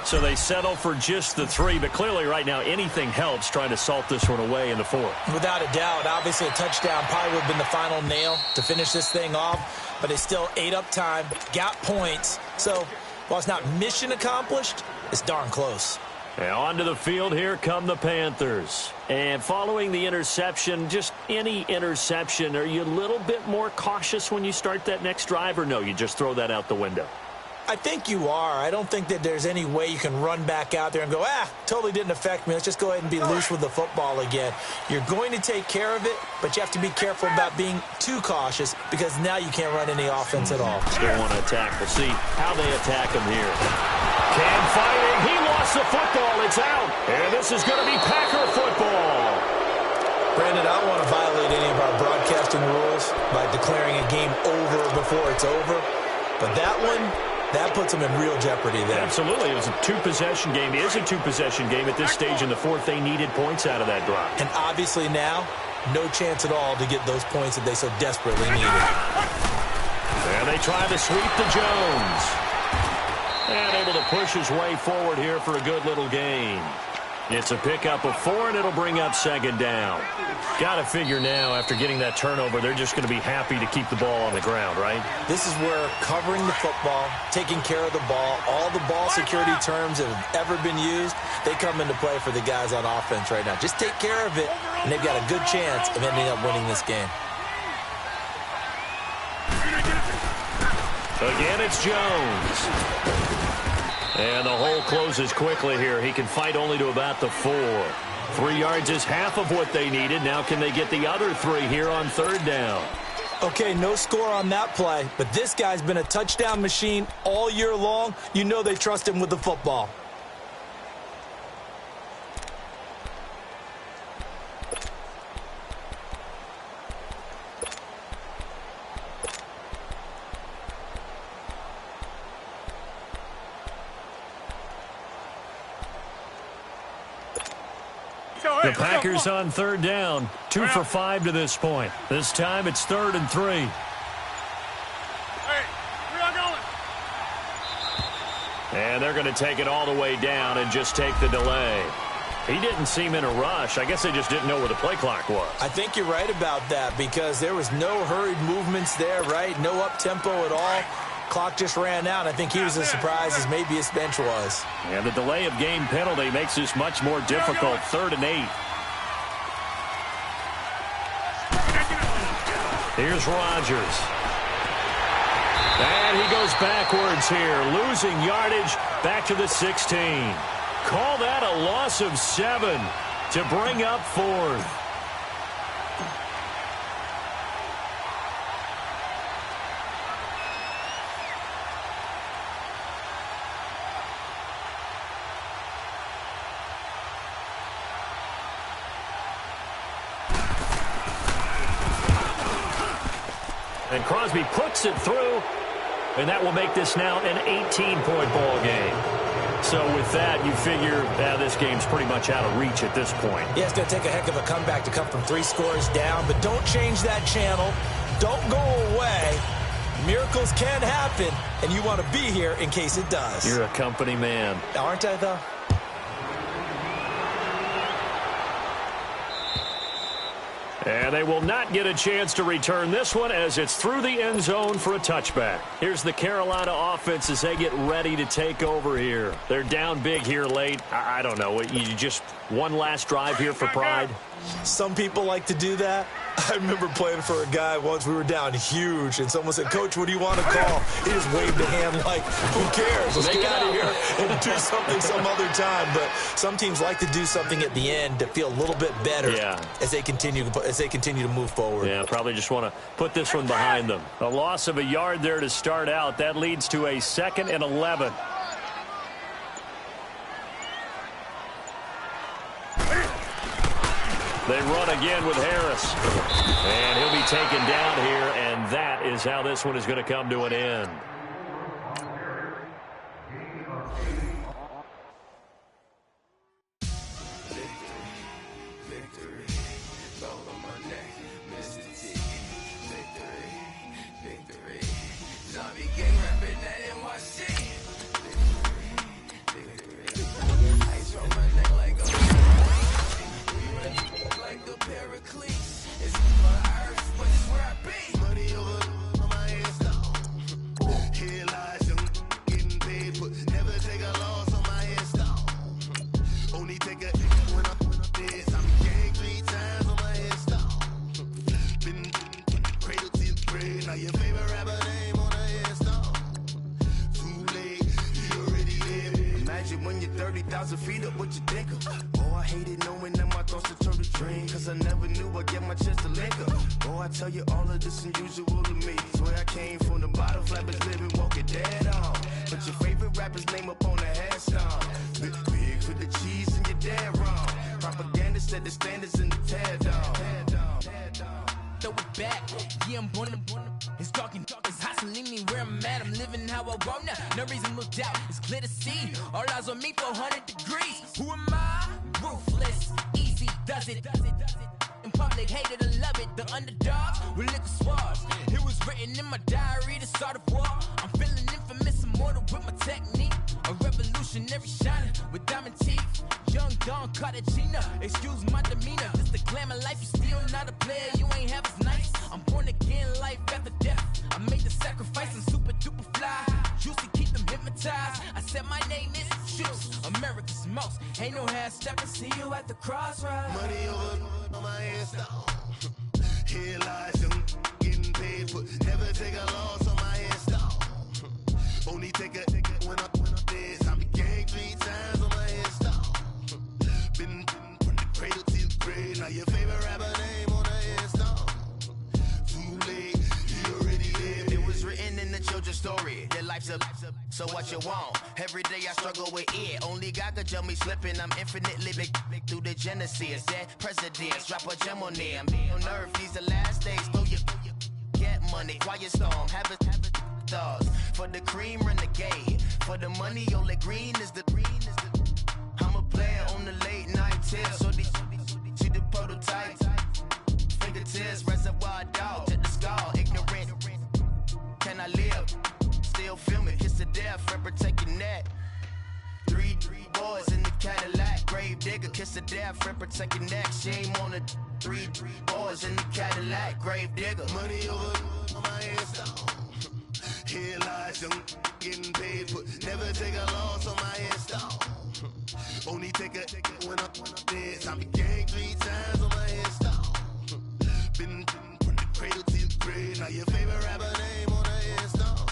So they settle for just the 3, but clearly right now anything helps trying to salt this one away in the 4th. Without a doubt, obviously a touchdown probably would have been the final nail to finish this thing off, but they still ate up time, got points. So while it's not mission accomplished, it's darn close. And onto the field, here come the Panthers. And following the interception, just any interception, are you a little bit more cautious when you start that next drive, or no, you just throw that out the window? I think you are. I don't think that there's any way you can run back out there and go, totally didn't affect me. Let's just go ahead and be loose with the football again. You're going to take care of it, but you have to be careful about being too cautious because now you can't run any offense at all. Still want to attack. We'll see how they attack him here. Cam fighting. He lost the football. It's out. And this is going to be Packer football. Brandon, I don't want to violate any of our broadcasting rules by declaring a game over before it's over, but that one, that puts them in real jeopardy there. Absolutely. It was a 2-possession game. It is a 2-possession game at this stage in the 4th. They needed points out of that drive. And obviously now, no chance at all to get those points that they so desperately needed. And they try to sweep to Jones. And able to push his way forward here for a good little gain. It's a pickup of 4, and it'll bring up 2nd down. Got to figure now, after getting that turnover, they're just going to be happy to keep the ball on the ground, right? This is where covering the football, taking care of the ball, all the ball security terms that have ever been used, they come into play for the guys on offense right now. Just take care of it, and they've got a good chance of ending up winning this game. Again, it's Jones. And the hole closes quickly here. He can fight only to about the 4. 3 yards is half of what they needed. Now can they get the other 3 here on 3rd down? Okay, no score on that play, but this guy's been a touchdown machine all year long. You know they trust him with the football. The Packers on third down. 2 for 5 to this point. This time it's 3rd and 3. Hey, where y'all going? And they're going to take it all the way down and just take the delay. He didn't seem in a rush. I guess they just didn't know where the play clock was. I think you're right about that because there was no hurried movements there, right? No up-tempo at all. Clock just ran out. I think he was as surprised as maybe his bench was. And the delay of game penalty makes this much more difficult. 3rd and 8. Here's Rodgers. And he goes backwards here, losing yardage back to the 16. Call that a loss of 7 to bring up 4th. And Crosby puts it through, and that will make this now an 18-point ball game. So with that, you figure this game's pretty much out of reach at this point. Yeah, it's going to take a heck of a comeback to come from 3 scores down, but don't change that channel. Don't go away. Miracles can happen, and you want to be here in case it does. You're a company man. Aren't I, though? And they will not get a chance to return this one as it's through the end zone for a touchback. Here's the Carolina offense as they get ready to take over here. They're down big here late. I don't know. You just one last drive here for pride? Some people like to do that. I remember playing for a guy once. We were down huge, and someone said, "Coach, what do you want to call?" He just waved a hand like, who cares? Let's get out of here and do something some other time. But some teams like to do something at the end to feel a little bit better as they continue to move forward. Yeah, probably just want to put this one behind them. A loss of a yard there to start out. That leads to a 2nd and 11. They run again with Harris. And he'll be taken down here, and that is how this one is going to come to an end. So what you want? Every day I struggle with it. Only God could tell me slipping. I'm infinitely big through the genesis. Dead presidents, drop a gem on them. On earth, these the last days. Throw your get money. Quiet storm, have it dogs. For the cream, renegade. For the money, only green is the. I'm a player on the late night till. So these is reservoir dog to the skull. Ignorant, can I live? Still film it, kiss to death, forever take your neck. Three boys in the Cadillac, grave digger, kiss to death, forever take your neck. Shame on the three boys in the Cadillac, grave digger. Money over on my headstone. Here lies young, getting paid for. Never take a loss on my headstone. Only take a when I'm dead. I'm gang 3 times on my headstone. Been from the cradle to the grave. Now your favorite rapper name on the headstone.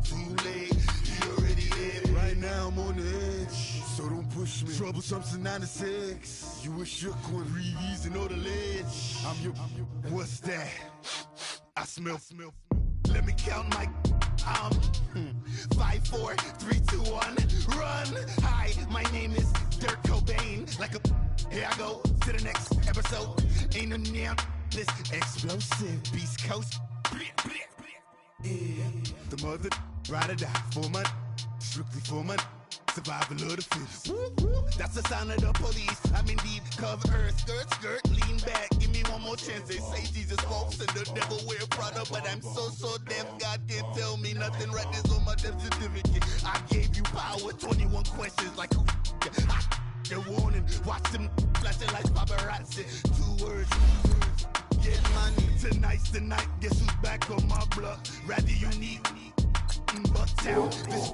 Too late, you already dead. Right now I'm on the edge, so don't push me. Troublesome since 96. You a shook one, breathe easy, know the ledge. I'm your, what's that? I smell. Let me count my 5, 4, 3, 2, 1, run. Hi, my name is Dirk Cobain. Like a, here I go to the next episode. Ain't no damn this explosive Beast Coast. Yeah, the mother ride or die for my, strictly for my. Survival of the fittest. That's the sign of the police. I'm indeed cover earth, skirt, lean back. Give me one more chance. They say Jesus walks and the devil wear Prada, but I'm so deaf. God can't tell me nothing. Right this on my death certificate. I gave you power. 21 questions like who? They're warning. Watch them flashing like paparazzi. 2 words. Get money. Tonight's the night. Guess who's back on my block? Rather you need Bucktown. This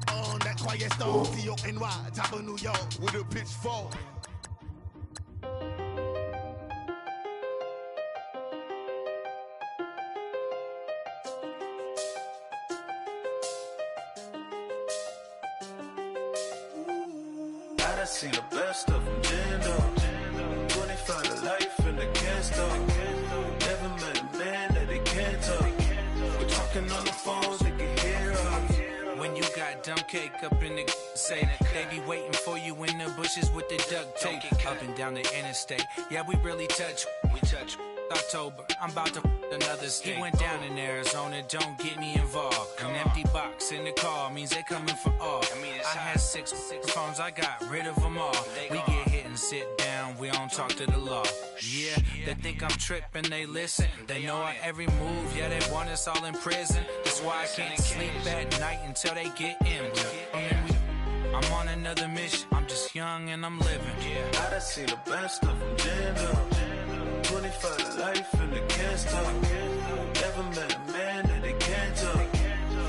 on that quiet stone, C-O-N-Y, top of New York, with a pitchfork. I done seen the best of them, Jando. 25 to life in the can't stop. Never met a man that they can't talk. We're talking on the phones, they can hear us. When you got dumb cake up in the say they be waiting for you in the bushes with the duct tape up and down the interstate. Yeah, we really touch. We touch. October, I'm about to another state. He went down in Arizona, don't get me involved. An empty box in the car means they coming for all. I had 6 phones, I got rid of them all. We get hit and sit down, we don't talk to the law. Yeah, they think I'm tripping, they listen. They know our every move, yeah, they want us all in prison. That's why I can't sleep at night until they get in. I'm on another mission, I'm just young and I'm living. I done seen the best of them, Jando. 25 to life in the can't stop. Never met a man that they can't talk.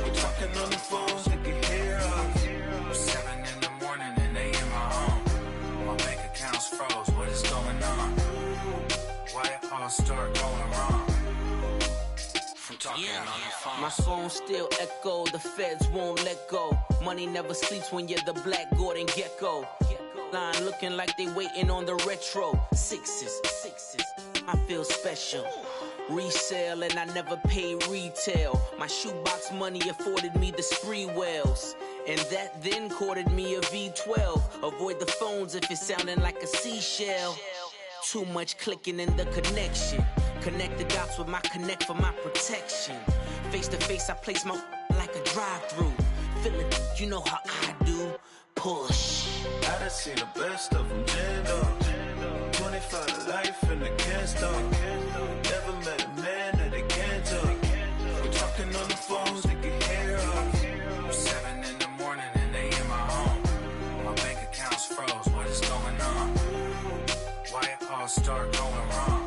We're talking on the phones, they can hear us. 7 in the morning and they in my home. My bank account's froze, what is going on? Why it all start going wrong? From talking on the phone. My phone still echo, the feds won't let go. Money never sleeps when you're the black Gordon Gecko. Line looking like they waiting on the retro. Sixes, I feel special. Resale and I never pay retail. My shoebox money afforded me the spree wells. And that then courted me a V12. Avoid the phones if it's sounding like a seashell. Too much clicking in the connection. Connect the dots with my connect for my protection. Face to face, I place my like a drive-through. Feeling, you know how I do. Push. I done seen the best of them, Jando. 25 to life in the can't stop. Never met a man that they can't talk. We're talking on the phones, they can hear us. 7 in the morning and they in my home. My bank account's froze, what is going on? Why it all start going wrong?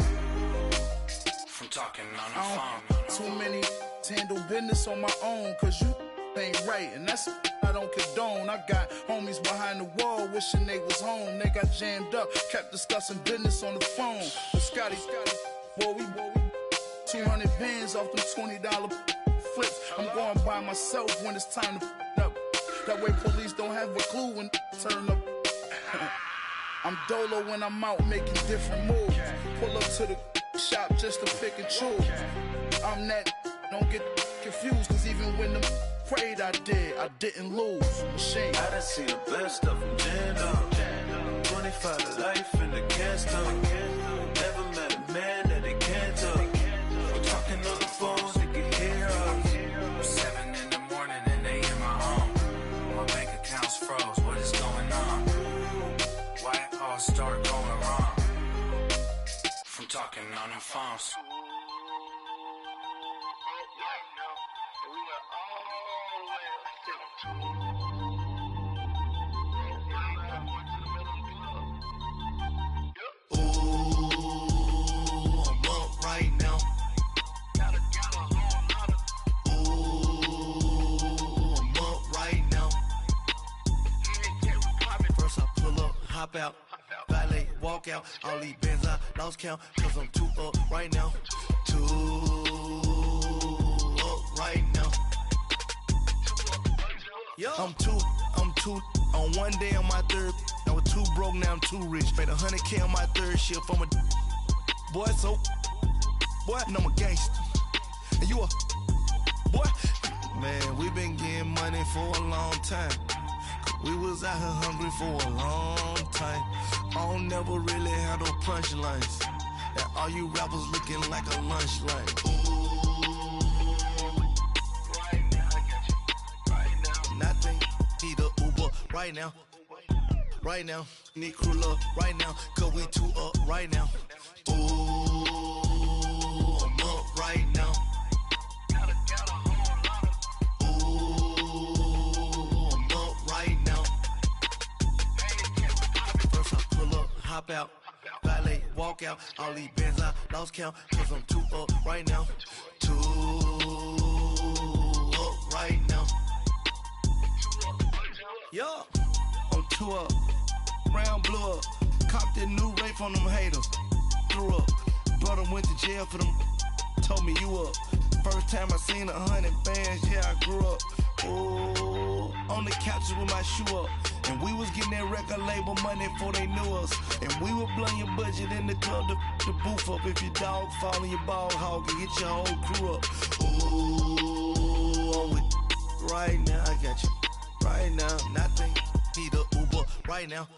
From talking on the phone. Too many handle business on my own, cause you ain't right, and that's I don't condone. I got homies behind the wall wishing they was home. They got jammed up, kept discussing business on the phone. But Scotty, boy, we 200 bands off them $20 flips. I'm going by myself when it's time to up. That way police don't have a clue when turn up. I'm dolo when I'm out making different moves. Pull up to the shop just to pick and choose. I'm that, don't get confused, cause even when the prayed I didn't lose. Machine. I done seen the best of them, Jando. 25 to life in the can't stop. Never met a man that they can't talk. We're talking on the phones, they can hear us. 7 in the morning and they in my home. My bank account's froze, what is going on? Why it all start going wrong? From talking talking on them phones. Out, valet, walk out, all these bands I lost count, cause I'm too up right now, too up right now. I'm too, on one day on my third, I was too broke, now I'm too rich, made 100K on my third shift, I'm a boy, so, boy, and I'm a gangster, and you a, boy, man, we been getting money for a long time. We was out here hungry for a long time. I don't never really have no punchlines. That all you rappers looking like a lunch line. Ooh, right now, I got you. Right now, nothing. Need a Uber right now. Right now, need crew love right now. Cause we too up right now. Ooh, I'm up right now. Hop out, valet, walk out, all these bands I lost count, cause I'm too up right now, too up right now. Yeah, I'm too up, round blew up, copped that new rape on them haters, threw up, brother went to jail for them, told me you up, first time I seen 100 bands, yeah I grew up, ooh, on the couches with my shoe up. And we was getting that record label money before they knew us. And we would blow your budget in the club to boof up. If your dog fall in your ball hog and get your whole crew up. Ooh, I'm with right now, I got you. Right now, nothing. Need a Uber right now.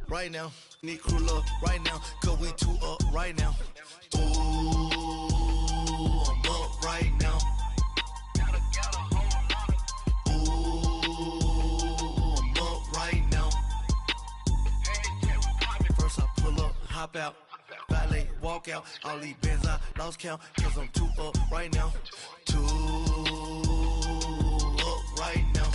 Right now, need crew love right now. Cause we too up right now. Ooh, I'm up right now. Hop out, valet, walk out, all these bands I lost count, cause I'm too up right now, too up right now.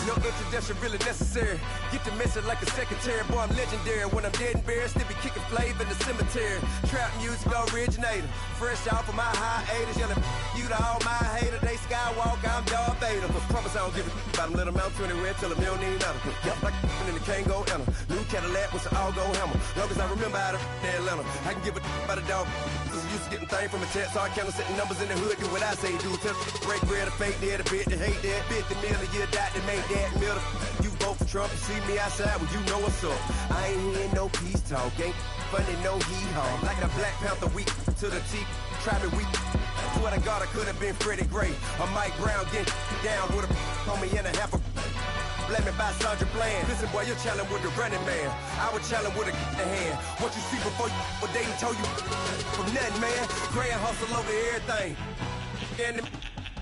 No introduction really necessary. Get the message like a secretary. Boy, I'm legendary. When I'm dead and buried, still be kicking flavor in the cemetery. Trap music originator. Fresh off of my hiatus. Yelling you to all my haters. They skywalk, I'm Darth Vader. But promise I don't give a about them. Let them out to anywhere. Tell them you don't need nothing. Yep, like in the Kango enter. New Cadillac with an all-go hammer. Long as I remember how to Atlanta. I can give a about a dog. I'm used to getting things from a text. So I can't setting numbers in the hood. Do what I say, do. Tell break bread or fake dead. A bit to hate that. 50 million a year, that make that middle. You vote for Trump, you see me outside, well, you know what's up. I ain't hearing no peace talk, ain't funny, no hee-haw. Like a Black Panther weak to the teeth, try me weak. Swear to God, I could have been Freddie Gray. Or Mike Brown getting down with a homie and a half a. Let me buy Sandra Bland. Listen, boy, you're challenging with the running man. I would challenge with a hand. What you see before you, what they told you from nothing, man. Grand hustle over everything. And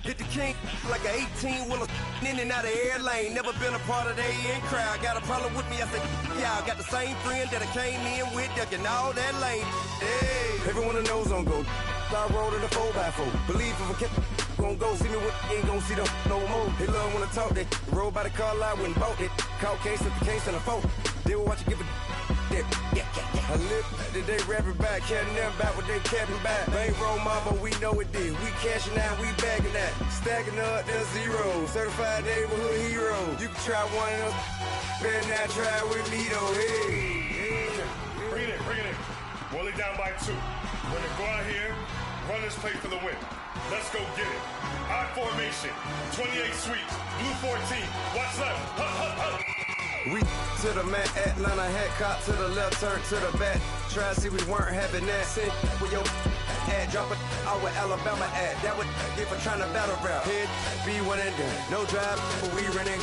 hit the king like an 18-wheeler in and out of air lane. Never been a part of the in crowd. Got a problem with me, I said, y'all got the same friend that I came in with, ducking all that lane. Hey, everyone knows on go. I rolled in a 4x4. Believe if I kept gon' go see me with ain't gon' see them no more. They love when I talk, they roll by the car lot, went and bought it. Caught case at the case and a phone. They will watch you give a dip. I live that they rapping back, caring them back what they capping back. Bankroll mama, we know it did. We cashing out, we bagging that. Stacking up, there's zero. Certified neighborhood hero. You can try one of them, better not try with me though. Hey. Bring it in. Roll it down by 2. We're gonna go out here, run this play for the win. Let's go get it. I formation, 28 sweeps, blue 14. What's left? Hup. We to the man, Atlanta, head cop to the left, turn to the back. Try to see we weren't having that. Sit with your at. Drop it out with Alabama at. That would get for trying to battle rap. Hit, be one and done. No drive, but we running.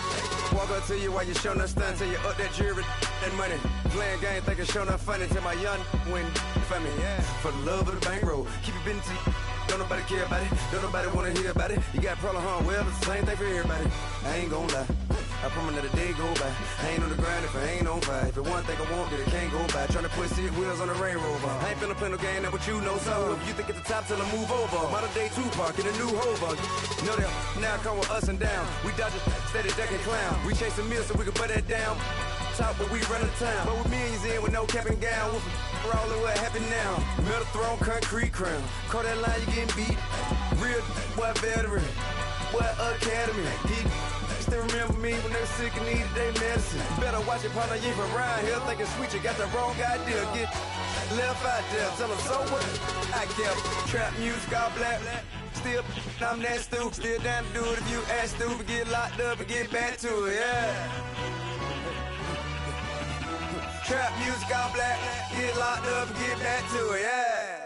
Walk up to you while you showing us stun. Till you up that jury and money. Playing game, thinking showing up funny. Till my young win for me. Yeah. For the love of the bankroll. Keep it busy. Don't nobody care about it. Don't nobody wanna hear about it. You got problem, huh? Well, it's the same thing for everybody. I ain't gon' lie. I promise that a day go by. I ain't on the grind if I ain't on fire. If it one thing I want, then it can't go by. Tryna put 6 wheels on the Range Rover. I ain't finna play no game that what you know. So if you think it's the top, tell them move over. Modern day Tupac in a new Hover. Know that now come with us and down. We dodge it, steady ducking clown. We chase a meal so we can put that down. Talk, but we run the town. But with millions in with no cap and gown. We're all in what happened now. Metal throne, concrete crown. Call that line, you getting beat. Real boy veteran. Boy academy. He still remember me when they were sick and needed their medicine. Better watch it, partner, you from around here thinking sweet, you got the wrong idea. Get left out there, tell them so what I kept. Trap music, all black. Still, I'm that stupid. Still down to do it if you ask stupid. Get locked up and get back to it, yeah. Trap music, all black. Get locked up and get back to it, yeah.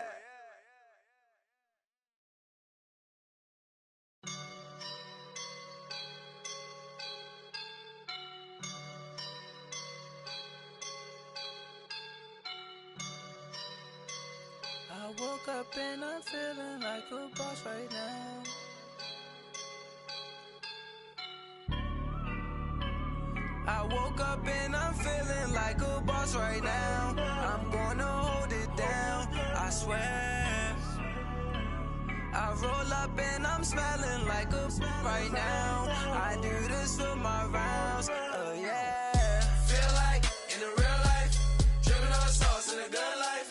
I woke up and I'm feeling like a boss right now. I woke up and I'm feeling like a boss right now. I'm gonna hold it down, I swear. I roll up and I'm smelling like a right now. I do this for my rounds, oh yeah. Feel like in the real life, dripping on sauce in a good life.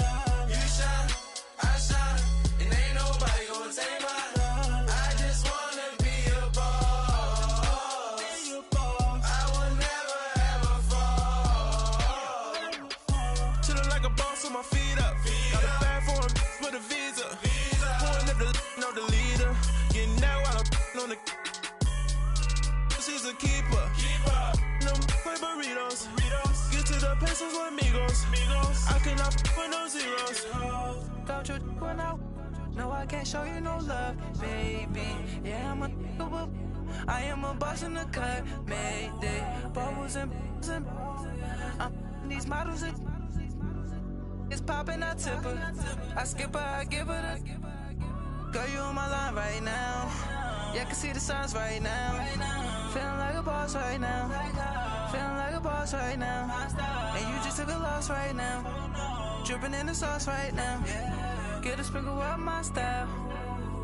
She's a keeper. No play burritos. Get to the pesos with amigos. I cannot with no zeros. Got you when I. No, I can't show you no love, baby. Yeah, I am a boss in the cut. Mayday. Bubbles and these models. It's popping, I tip her. I skip her, I give her the. Girl, you on my line right now. Yeah, I can see the signs right now. Feeling like a boss right now. Feeling like a boss right now. And you just took a loss right now. Dripping in the sauce right now. Get a sprinkle up my style.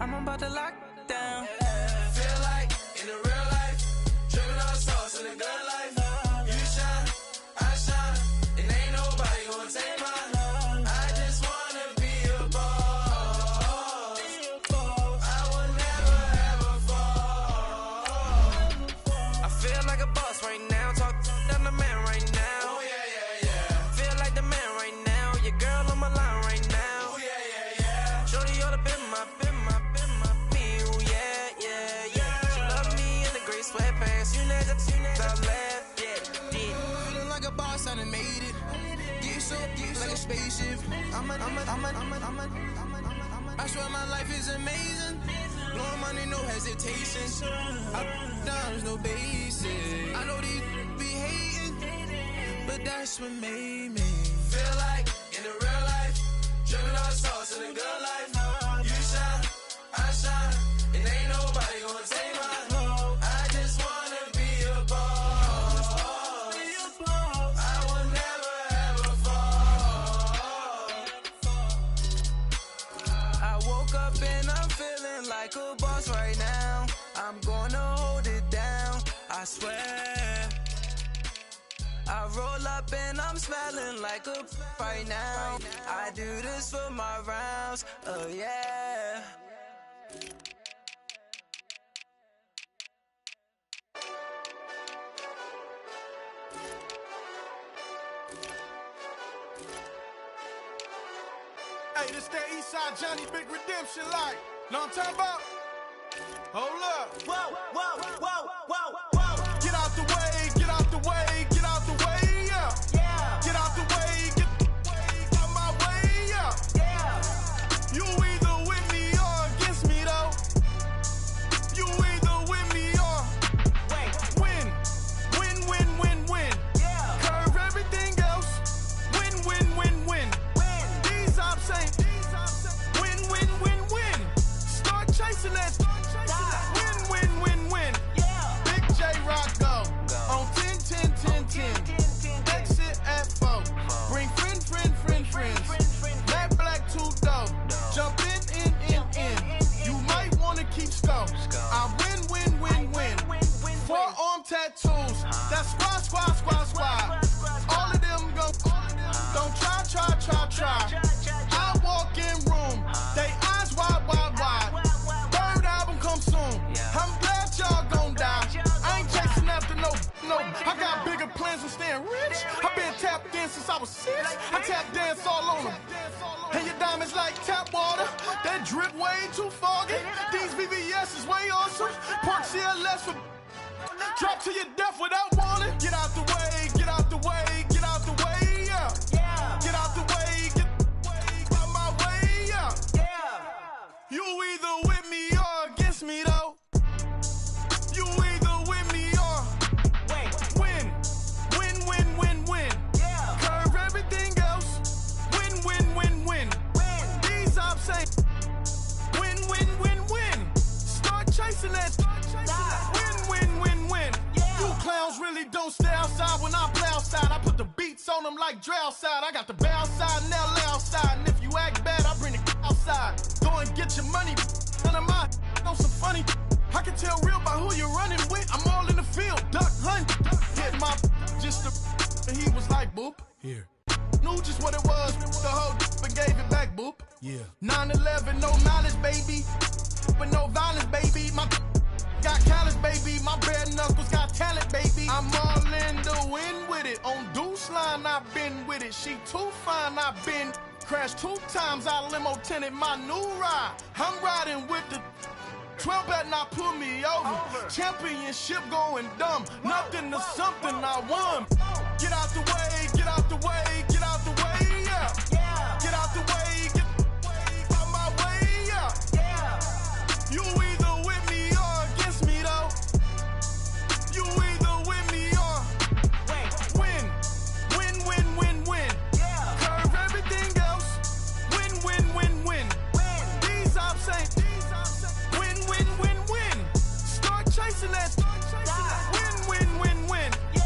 I'm about to lock down. Feel like in the real life, dripping on sauce in a good life. You shine, I shine, and ain't nobody gonna take mine. I just wanna be a boss. I will never ever fall. I feel like a boss right now. Talk down the man right now. Oh yeah, yeah, yeah. Feel like the man right now. Your girl on my line right now. Oh yeah, yeah, yeah. Shorty ought to be my me. Oh yeah, yeah, yeah. She love me in the gray sweatpants. You never left. Yeah. Feeling like a boss, I done made it. Get so like a spaceship. I swear my life is amazing. Blowing money, no hesitation. Up, downs, no basic. I know these be hating, but that's what made me feel like in the real life, dripping on sauce in a good life. You shine, I shine, and ain't nobody gonna take mine. I just wanna be a boss. I will never ever fall. I woke up and I'm feeling like a boss right now. I'm gonna hold it down, I swear. I roll up and I'm smelling like a right now. I do this for my rounds, oh yeah. Hey, this that Eastside Johnny Big Redemption like. Know what I'm talking about? Hold up. Whoa, whoa, whoa, whoa, whoa. Get out the way, get out the way, get out the way, yeah. Yeah. Get out the way, get out my way, yeah. Yeah. You either That's squad. All of them go. Don't try. I walk in room, they eyes wide. Third album come soon. I'm glad y'all gon' die. I ain't chasing after no. I got bigger plans than staying rich. I've been tapped in since I was 6. I tap dance all on them. And your diamonds like tap water. That drip way too foggy. These VVS is way awesome. Park CLS for drop to your death without warning. Get out the way. Yeah. Get out the way. Get out my way. Yeah. You either with me or against me though. You either with me or win. Yeah. Curve everything else. Win. These ops say win. Start chasing that. Win. Yeah. You clowns really don't stay outside when I play outside. I put the beats on them like Dre outside. I got the bounce side and they'll lay outside. And if you act bad, I bring the outside. Go and get your money. None of my know some funny. I can tell real by who you're running with. I'm all in the field, duck hunt. Hit my just and he was like, boop. Here. Knew just what it was. The whole and gave it back, boop. Yeah. 9/11, no knowledge, baby. But no violence, baby. My got callous, baby. My bare knuckles got talent, baby. I'm all in the wind with it. On Deuce line, I've been with it. She too fine, I've been crashed 2 times. I limo tinted my new ride. I'm riding with the 12 better not pull me over. Championship going dumb. Nothing to something I won. Get out the way. Yeah. Get out the way. Get out my way. Yeah. You either with me or against me though. You either with me or win. Yeah. Curve everything else. Win. These ops ain't win. Start chasing that. Win. Yeah.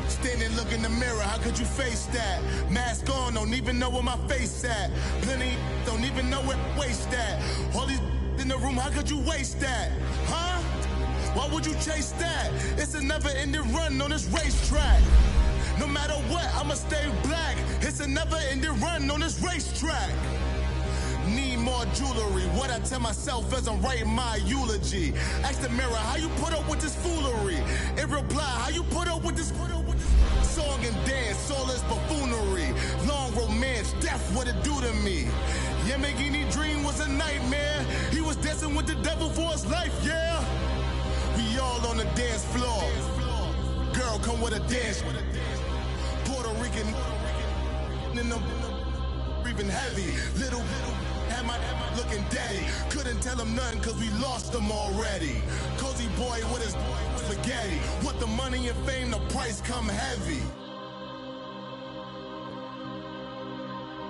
Standing, look in the mirror, how could you face that? Mask on, don't even know where my face at. Plenty, don't even know where waste at. All these in the room, how could you waste that? Huh? Why would you chase that? It's a never-ending run on this racetrack. No matter what, I'ma stay black. It's a never-ending run on this racetrack. Need more jewelry. What I tell myself as I'm writing my eulogy. Ask the mirror, how you put up with this foolery? It reply, how you put up with this song and dance, soulless buffoonery. Long romance, death, what it do to me? Yamagini dream was a nightmare. He was dancing with the devil for his life, yeah. We all on the dance floor. Girl, come with a dance. Puerto Rican in the breathing heavy. Little had my looking daddy. Couldn't tell him nothing cause we lost him already. Cozy boy with his spaghetti. With the money and fame, the price come heavy.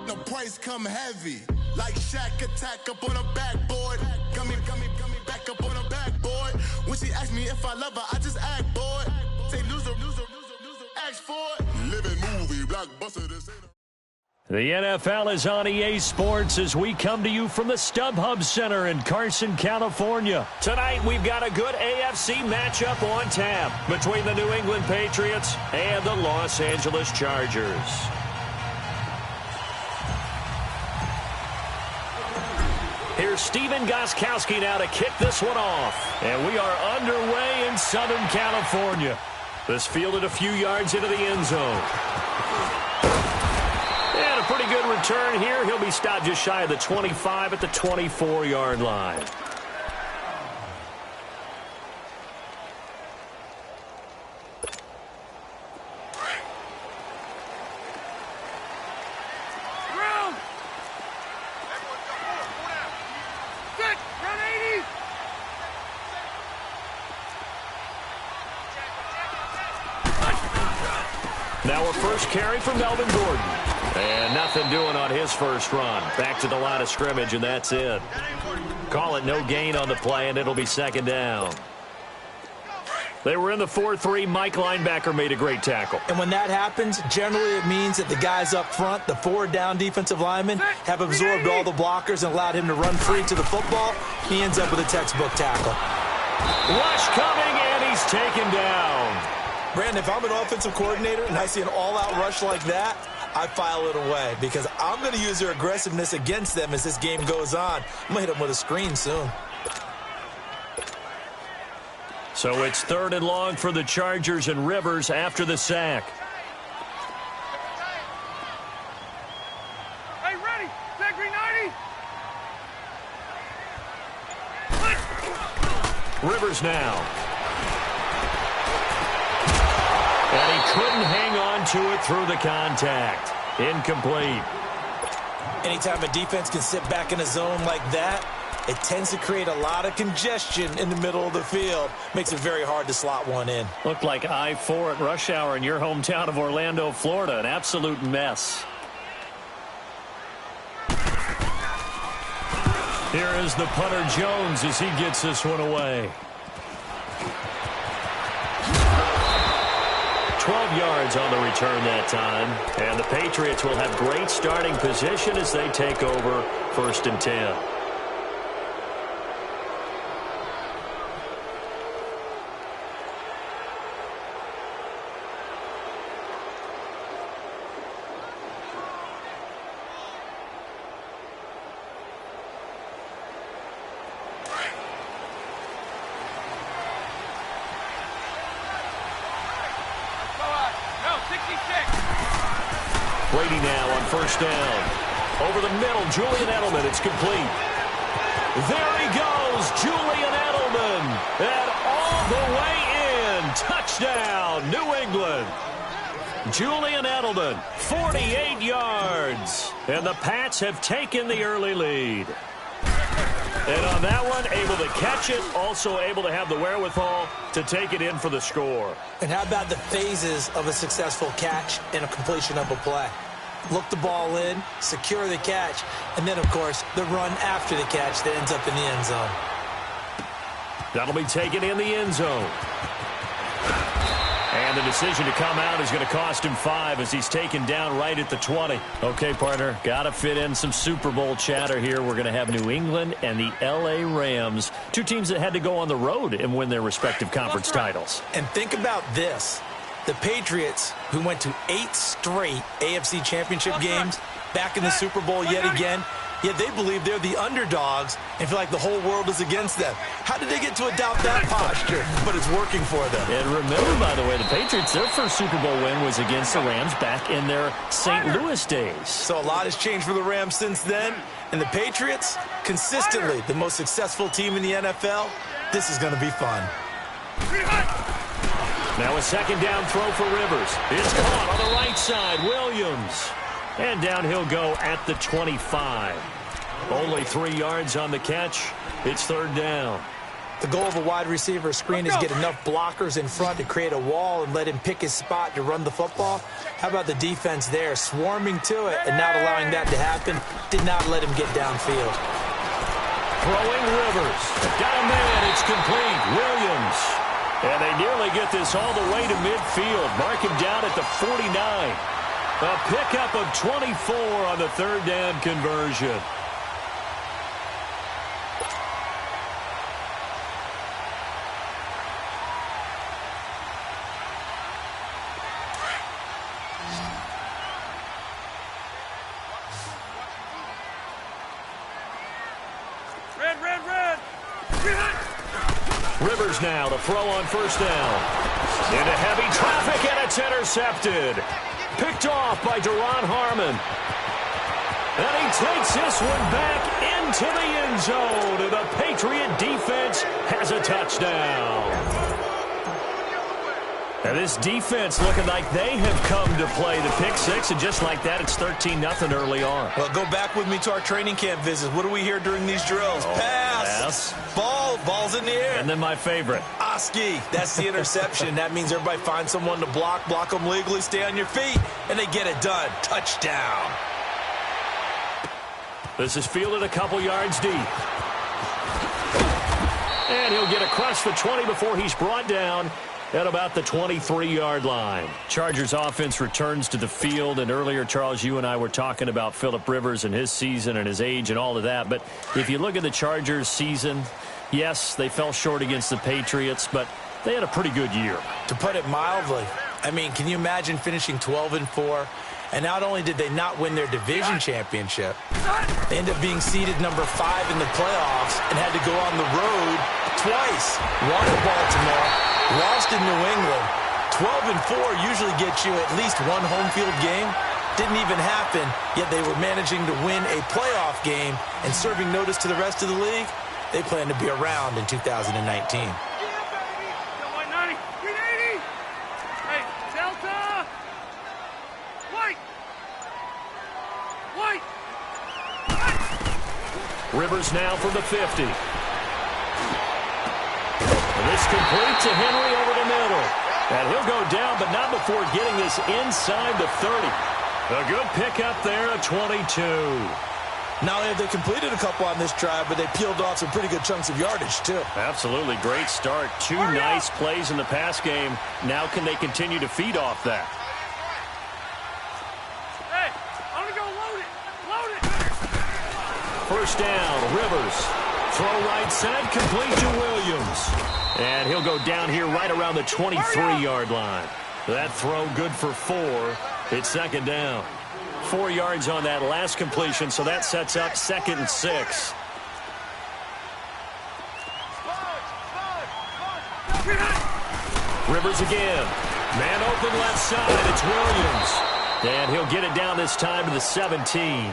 The price come heavy. Like Shaq attack up on a backboard. Got me back up on a backboard. When she asked me if I love her, I just act bored. Say loser, ask for it. Living movie, blockbuster, this ain't The NFL is on EA Sports as we come to you from the StubHub Center in Carson, California. Tonight, we've got a good AFC matchup on tap between the New England Patriots and the Los Angeles Chargers. Here's Steven Gostkowski now to kick this one off. And we are underway in Southern California. This fielded a few yards into the end zone. And a pretty good return here. He'll be stopped just shy of the 25 at the 24-yard line. now a first carry for Melvin Gordon. And nothing doing on his first run. Back to the line of scrimmage, and that's it. Call it no gain on the play, and it'll be second down. They were in the 4-3. Mike linebacker made a great tackle. And when that happens, generally it means that the guys up front, the forward-down defensive linemen, have absorbed all the blockers and allowed him to run free to the football. He ends up with a textbook tackle. Rush coming, and he's taken down. Brandon, if I'm an offensive coordinator and I see an all-out rush like that, I file it away because I'm going to use their aggressiveness against them as this game goes on. I'm going to hit them with a screen soon. So it's 3rd and long for the Chargers and Rivers after the sack. Hey, ready? Set green 90. Rivers now. And he couldn't hang on to it through the contact. Incomplete. Anytime a defense can sit back in a zone like that, it tends to create a lot of congestion in the middle of the field. Makes it very hard to slot one in. Looked like I-4 at rush hour in your hometown of Orlando, Florida. An absolute mess. Here is the punter Jones as he gets this one away. 12 yards on the return that time. And the Patriots will have great starting position as they take over 1st and 10. Brady now on 1st down. Over the middle, Julian Edelman. It's complete. There he goes, Julian Edelman. And all the way in. Touchdown, New England. Julian Edelman, 48 yards. And the Pats have taken the early lead. And on that one, able to catch it, also able to have the wherewithal to take it in for the score. And how about the phases of a successful catch and a completion of a play? Look the ball in, secure the catch, and then, of course, the run after the catch that ends up in the end zone. That'll be taken in the end zone. And the decision to come out is going to cost him 5 as he's taken down right at the 20. Okay, partner, got to fit in some Super Bowl chatter here. We're going to have New England and the L.A. Rams, 2 teams that had to go on the road and win their respective conference titles. And think about this. The Patriots, who went to 8 straight AFC championship games, back in the Super Bowl yet again, yet they believe they're the underdogs and feel like the whole world is against them. How did they get to adopt that posture? But it's working for them. And remember, by the way, the Patriots, their first Super Bowl win was against the Rams back in their St. Louis days. So a lot has changed for the Rams since then. And the Patriots, consistently the most successful team in the NFL. This is going to be fun. Now a 2nd down throw for Rivers. It's caught on the right side. Williams. And down he'll go at the 25. Only 3 yards on the catch. It's 3rd down. The goal of a wide receiver screen is get enough blockers in front to create a wall and let him pick his spot to run the football. How about the defense there, swarming to it and not allowing that to happen? Did not let him get downfield. Throwing Rivers. Got a man. It's complete. Williams. And they nearly get this all the way to midfield. Mark him down at the 49. A pickup of 24 on the 3rd down conversion. Red. Rivers now to throw on 1st down. Into heavy traffic, and it's intercepted. Picked off by Deron Harmon. And he takes this one back into the end zone. And the Patriot defense has a touchdown. Now this defense looking like they have come to play the pick six, and just like that, it's 13-0 early on. Well, go back with me to our training camp visits. What do we hear during these drills? Pass. Ball's in the air. And then my favorite. Oski. That's the interception. That means everybody finds someone to block them legally, stay on your feet, and they get it done. Touchdown. This is fielded a couple yards deep. And he'll get across the 20 before he's brought down at about the 23-yard line. Chargers offense returns to the field, and earlier, Charles, you and I were talking about Phillip Rivers and his season and his age and all of that. But if you look at the Chargers season, yes, they fell short against the Patriots, but they had a pretty good year. To put it mildly, I mean, can you imagine finishing 12-4? And not only did they not win their division championship, they ended up being seeded number 5 in the playoffs and had to go on the road twice. Won in Baltimore, lost in New England. 12-4 usually gets you at least one home field game. Didn't even happen, yet they were managing to win a playoff game and serving notice to the rest of the league. They plan to be around in 2019. Rivers now from the 50. And this complete to Henry over the middle. And he'll go down, but not before getting this inside the 30. A good pickup there at 22. Not only have they completed a couple on this drive, but they peeled off some pretty good chunks of yardage, too. Absolutely. Great start. Two nice plays in the pass game. Now can they continue to feed off that? Hey, I'm going to go load it. Load it. First down, Rivers. Throw right side, complete to Williams. And he'll go down here right around the 23-yard line. That throw good for 4. It's second down. 4 yards on that last completion, so that sets up 2nd and 6. Rivers again. Man open left side. It's Williams. And he'll get it down this time to the 17.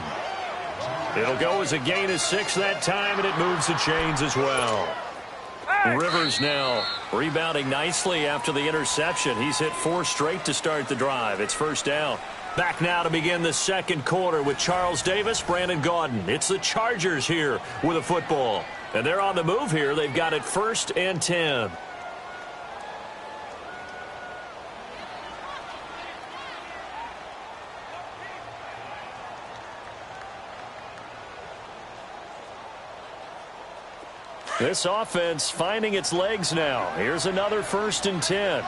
It'll go as a gain of 6 that time, and it moves the chains as well. Rivers now rebounding nicely after the interception. He's hit 4 straight to start the drive. It's first down. Back now to begin the second quarter with Charles Davis, Brandon Gaudin. It's the Chargers here with a football. And they're on the move here. They've got it 1st and 10. This offense finding its legs now. Here's another 1st and 10.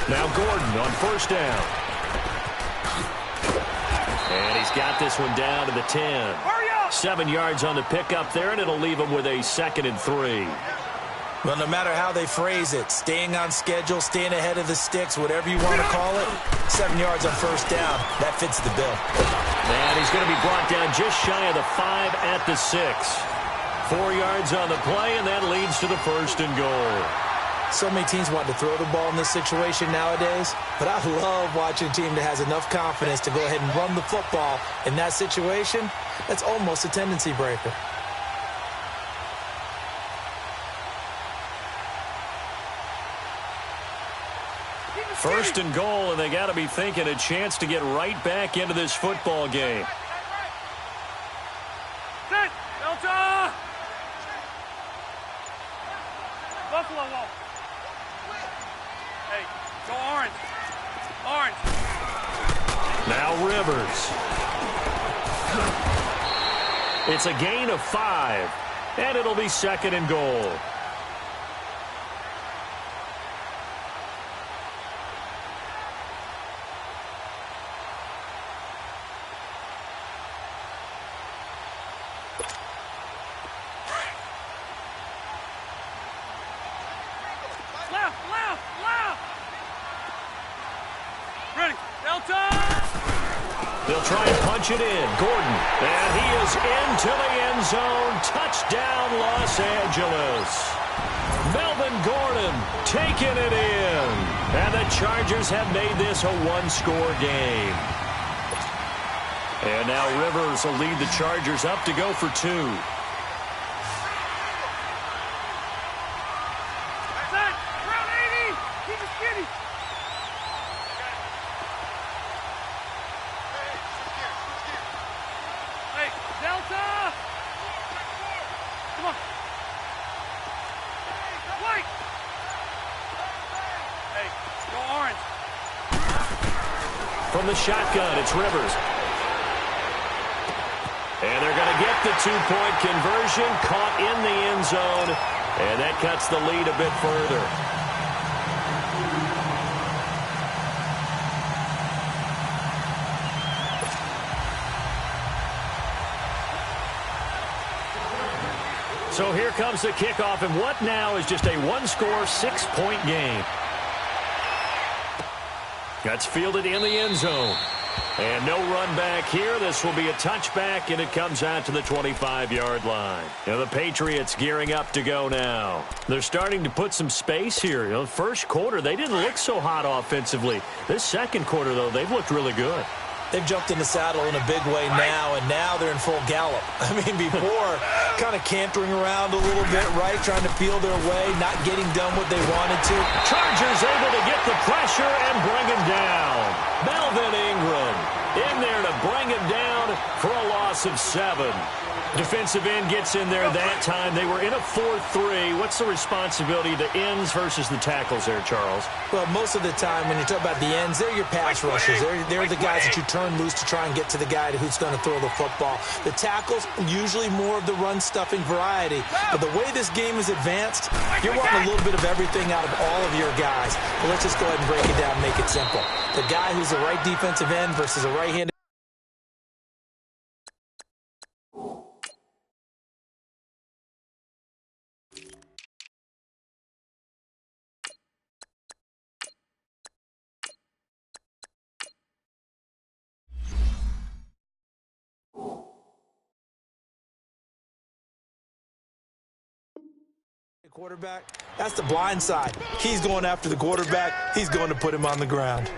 Now Gordon on first down. And he's got this one down to the 10. 7 yards on the pickup there, and it'll leave him with a 2nd and 3. Well, no matter how they phrase it, staying on schedule, staying ahead of the sticks, whatever you want to call it, 7 yards on first down, that fits the bill. And he's going to be brought down just shy of the 5 at the 6. 4 yards on the play, and that leads to the 1st and goal. So many teams want to throw the ball in this situation nowadays, but I love watching a team that has enough confidence to go ahead and run the football. In that situation, that's almost a tendency breaker. First and goal, and they got to be thinking a chance to get right back into this football game. Set, Delta! Buffalo wall. Hey, go orange. Orange. Now Rivers. It's a gain of 5, and it'll be 2nd and goal. It in. Gordon, and he is into the end zone. Touchdown, Los Angeles. Melvin Gordon taking it in. And the Chargers have made this a 1-score game. And now Rivers will lead the Chargers up to go for 2. From the shotgun, it's Rivers. And they're going to get the two-point conversion, caught in the end zone, and that cuts the lead a bit further. So here comes the kickoff, and what now is just a one-score, 6-point game. That's fielded in the end zone. And no run back here. This will be a touchback, and it comes out to the 25-yard line. Now the Patriots gearing up to go now. They're starting to put some space here. You know, first quarter, they didn't look so hot offensively. This second quarter, though, they've looked really good. They've jumped in the saddle in a big way now, and now they're in full gallop. I mean, before, kind of cantering around a little bit, right, trying to feel their way, not getting done what they wanted to. Chargers able to get the pressure and bring him down. Melvin Ingram in there to bring him down for a loss of 7. Defensive end gets in there that time. They were in a 4-3. What's the responsibility, the ends versus the tackles there, Charles? Well, most of the time when you talk about the ends, they're your pass rushers. They're the guys that you turn loose to try and get to the guy who's going to throw the football. The tackles, usually more of the run-stuffing variety. But the way this game is advanced, you're wanting a little bit of everything out of all of your guys. But let's just go ahead and break it down and make it simple. The guy who's the right defensive end versus a right-handed quarterback, that's the blind side. He's going after the quarterback. He's going to put him on the ground.